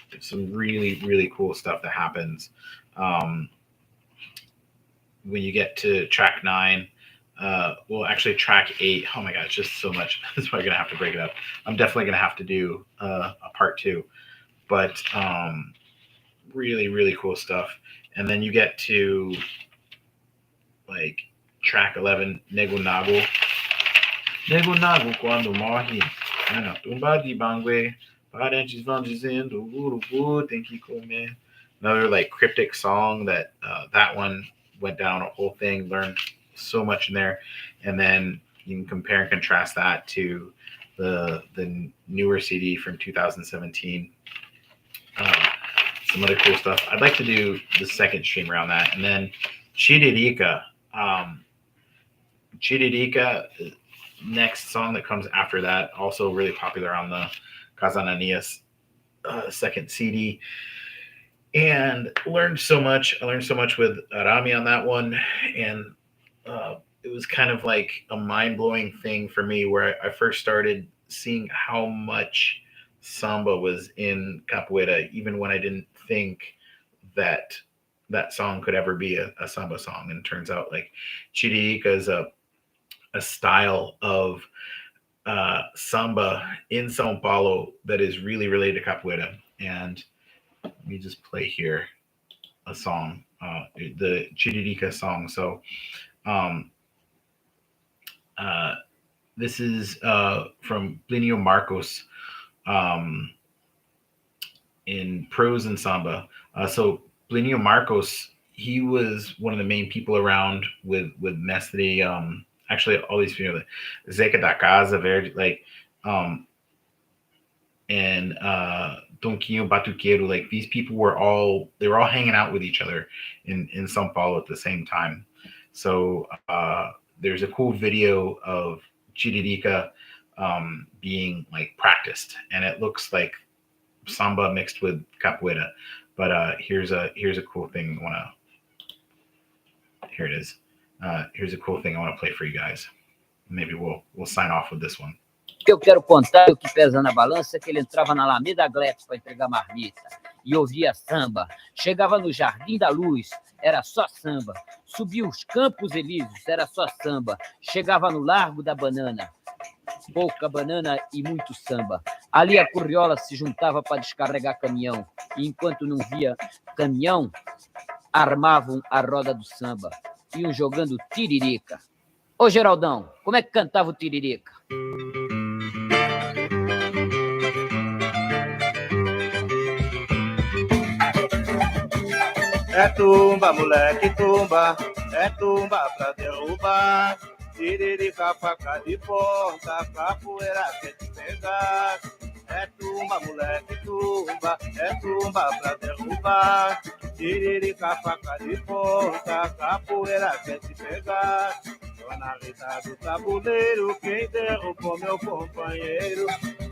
there's some really cool stuff that happens. When you get to track 9, well, actually track 8. Oh my god, it's just so much. That's why I'm gonna have to break it up. I'm definitely gonna have to do a part 2, but really cool stuff. And then you get to like track 11, Nego Nago quando morre, na tumba de Bangwe, parentes vão dizendo, urubu tem que comer. Another like cryptic song that one went down a whole thing, learned so much in there. And then you can compare and contrast that to the newer CD from 2017. Some other cool stuff. I'd like to do the second stream around that. And then Chiririca. Chiririca, next song that comes after that, also really popular on the Mestre Ananias second CD. And learned so much. I learned so much with Arami on that one. And it was kind of like a mind-blowing thing for me where I first started seeing how much samba was in Capoeira, even when I didn't think that song could ever be a samba song. And it turns out like Chiririca is a style of samba in Sao Paulo that is really related to Capoeira. And let me just play here a song, the Chiririca song. So this is from Plinio Marcos in prose and samba. So Plinio Marcos, he was one of the main people around with Mestre. Actually, all these people, Zeca da Casa, very like and Donquinho Batuqueiro. Like these people were all hanging out with each other in São Paulo at the same time. So there's a cool video of Tiririca being like practiced, and it looks like samba mixed with capoeira. But here's a cool thing. Here it is. Here's a cool thing I want to play for you guys. Maybe we'll sign off with this one. O que eu quero contar, o que pesa na balança, é que ele entrava na Alameda Gleps para entregar marmita e ouvia samba. Chegava no Jardim da Luz, era só samba. Subia os Campos Elíseos, era só samba. Chegava no Largo da Banana, pouca banana e muito samba. Ali a curriola se juntava para descarregar caminhão. E enquanto não via caminhão, armavam a roda do samba. Iam jogando tiririca. Ô, Geraldão, como é que cantava o tiririca? É tumba, moleque, tumba. É tumba pra derrubar. Tiririca, faca de ponta. Capoeira quer te pegar. É tumba, moleque, tumba. É tumba pra derrubar. Tiririca, faca de ponta. Capoeira quer te pegar. Dona Rita do tabuleiro, quem derrubou meu companheiro?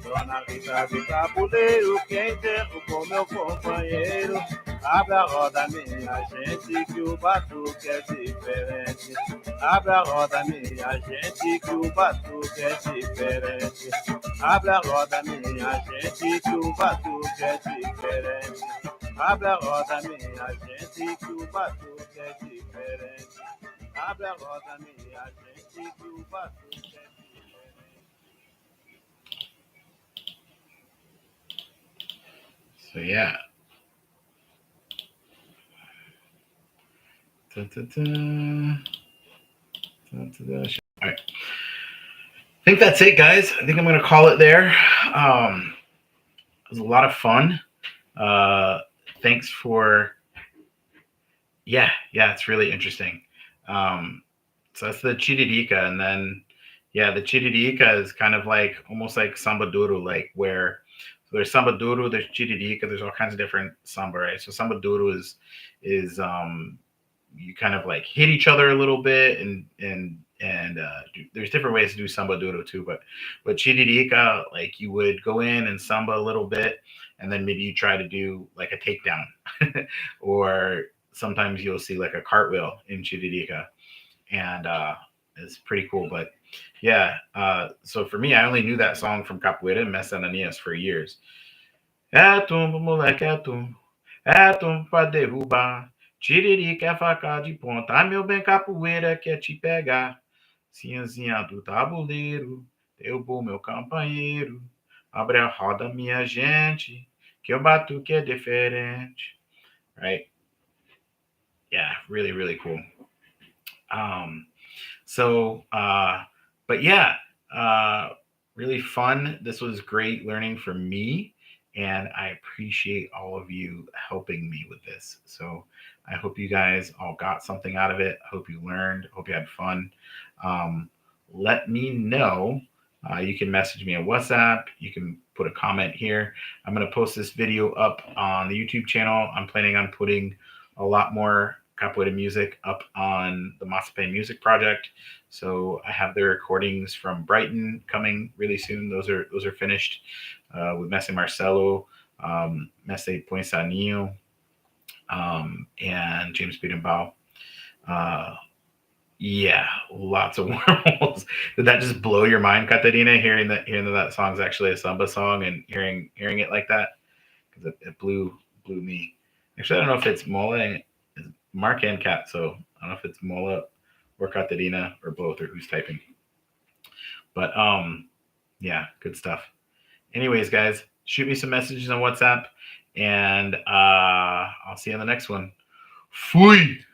Dona Rita do tabuleiro, quem derrubou meu companheiro? Abre a roda, minha gente, que o batuque é diferente. Abre a roda, minha gente, que o batuque é diferente. Abre a roda, minha gente, que o batuque é diferente. Abre a roda, minha gente, que o batuque é diferente. Abre a roda, minha gente, que o batuque é diferente. So yeah. All right. I think that's it, guys. I think I'm going to call it there. It was a lot of fun. Thanks for. Yeah, it's really interesting. So that's the Chiririca, and then the Chiririca is kind of like almost like samba duro, like where so there's samba duro, there's Chiririca, there's all kinds of different samba, right? So samba duro is you kind of like hit each other a little bit, and there's different ways to do samba duro too, but Chiririca, like you would go in and samba a little bit, and then maybe you try to do like a takedown, or sometimes you'll see like a cartwheel in Chiririca, and it's pretty cool. But so for me, I only knew that song from Capoeira and Mestre Ananias for years. É tumbo, moleque, é tumbo pra derrubar. Tiririca é faca de ponta. Ai, meu bem, capoeira quer te pegar. Cinhazinha do tabuleiro, derrubou meu companheiro. Abre a roda, minha gente, que o batuque é diferente. Right? Yeah, really, really cool. But yeah, really fun. This was great learning for me, and I appreciate all of you helping me with this. So I hope you guys all got something out of it. I hope you learned. Hope you had fun. Let me know. You can message me on WhatsApp. You can put a comment here. I'm going to post this video up on the YouTube channel. I'm planning on putting a lot more capoeira music up on the Masape Music Project. So I have the recordings from Brighton coming really soon. Those are finished with Mestre Marcelo, Mestre Poinsaninho, and James Biedenbaugh. Lots of wormholes. Did that just blow your mind, Catarina, hearing that song's actually a samba song and hearing it like that? Because it blew me. Actually, I don't know if it's Mola, Mark and Kat, so I don't know if it's Mola or Catarina or both or who's typing. But good stuff. Anyways, guys, shoot me some messages on WhatsApp, and I'll see you on the next one. Fui!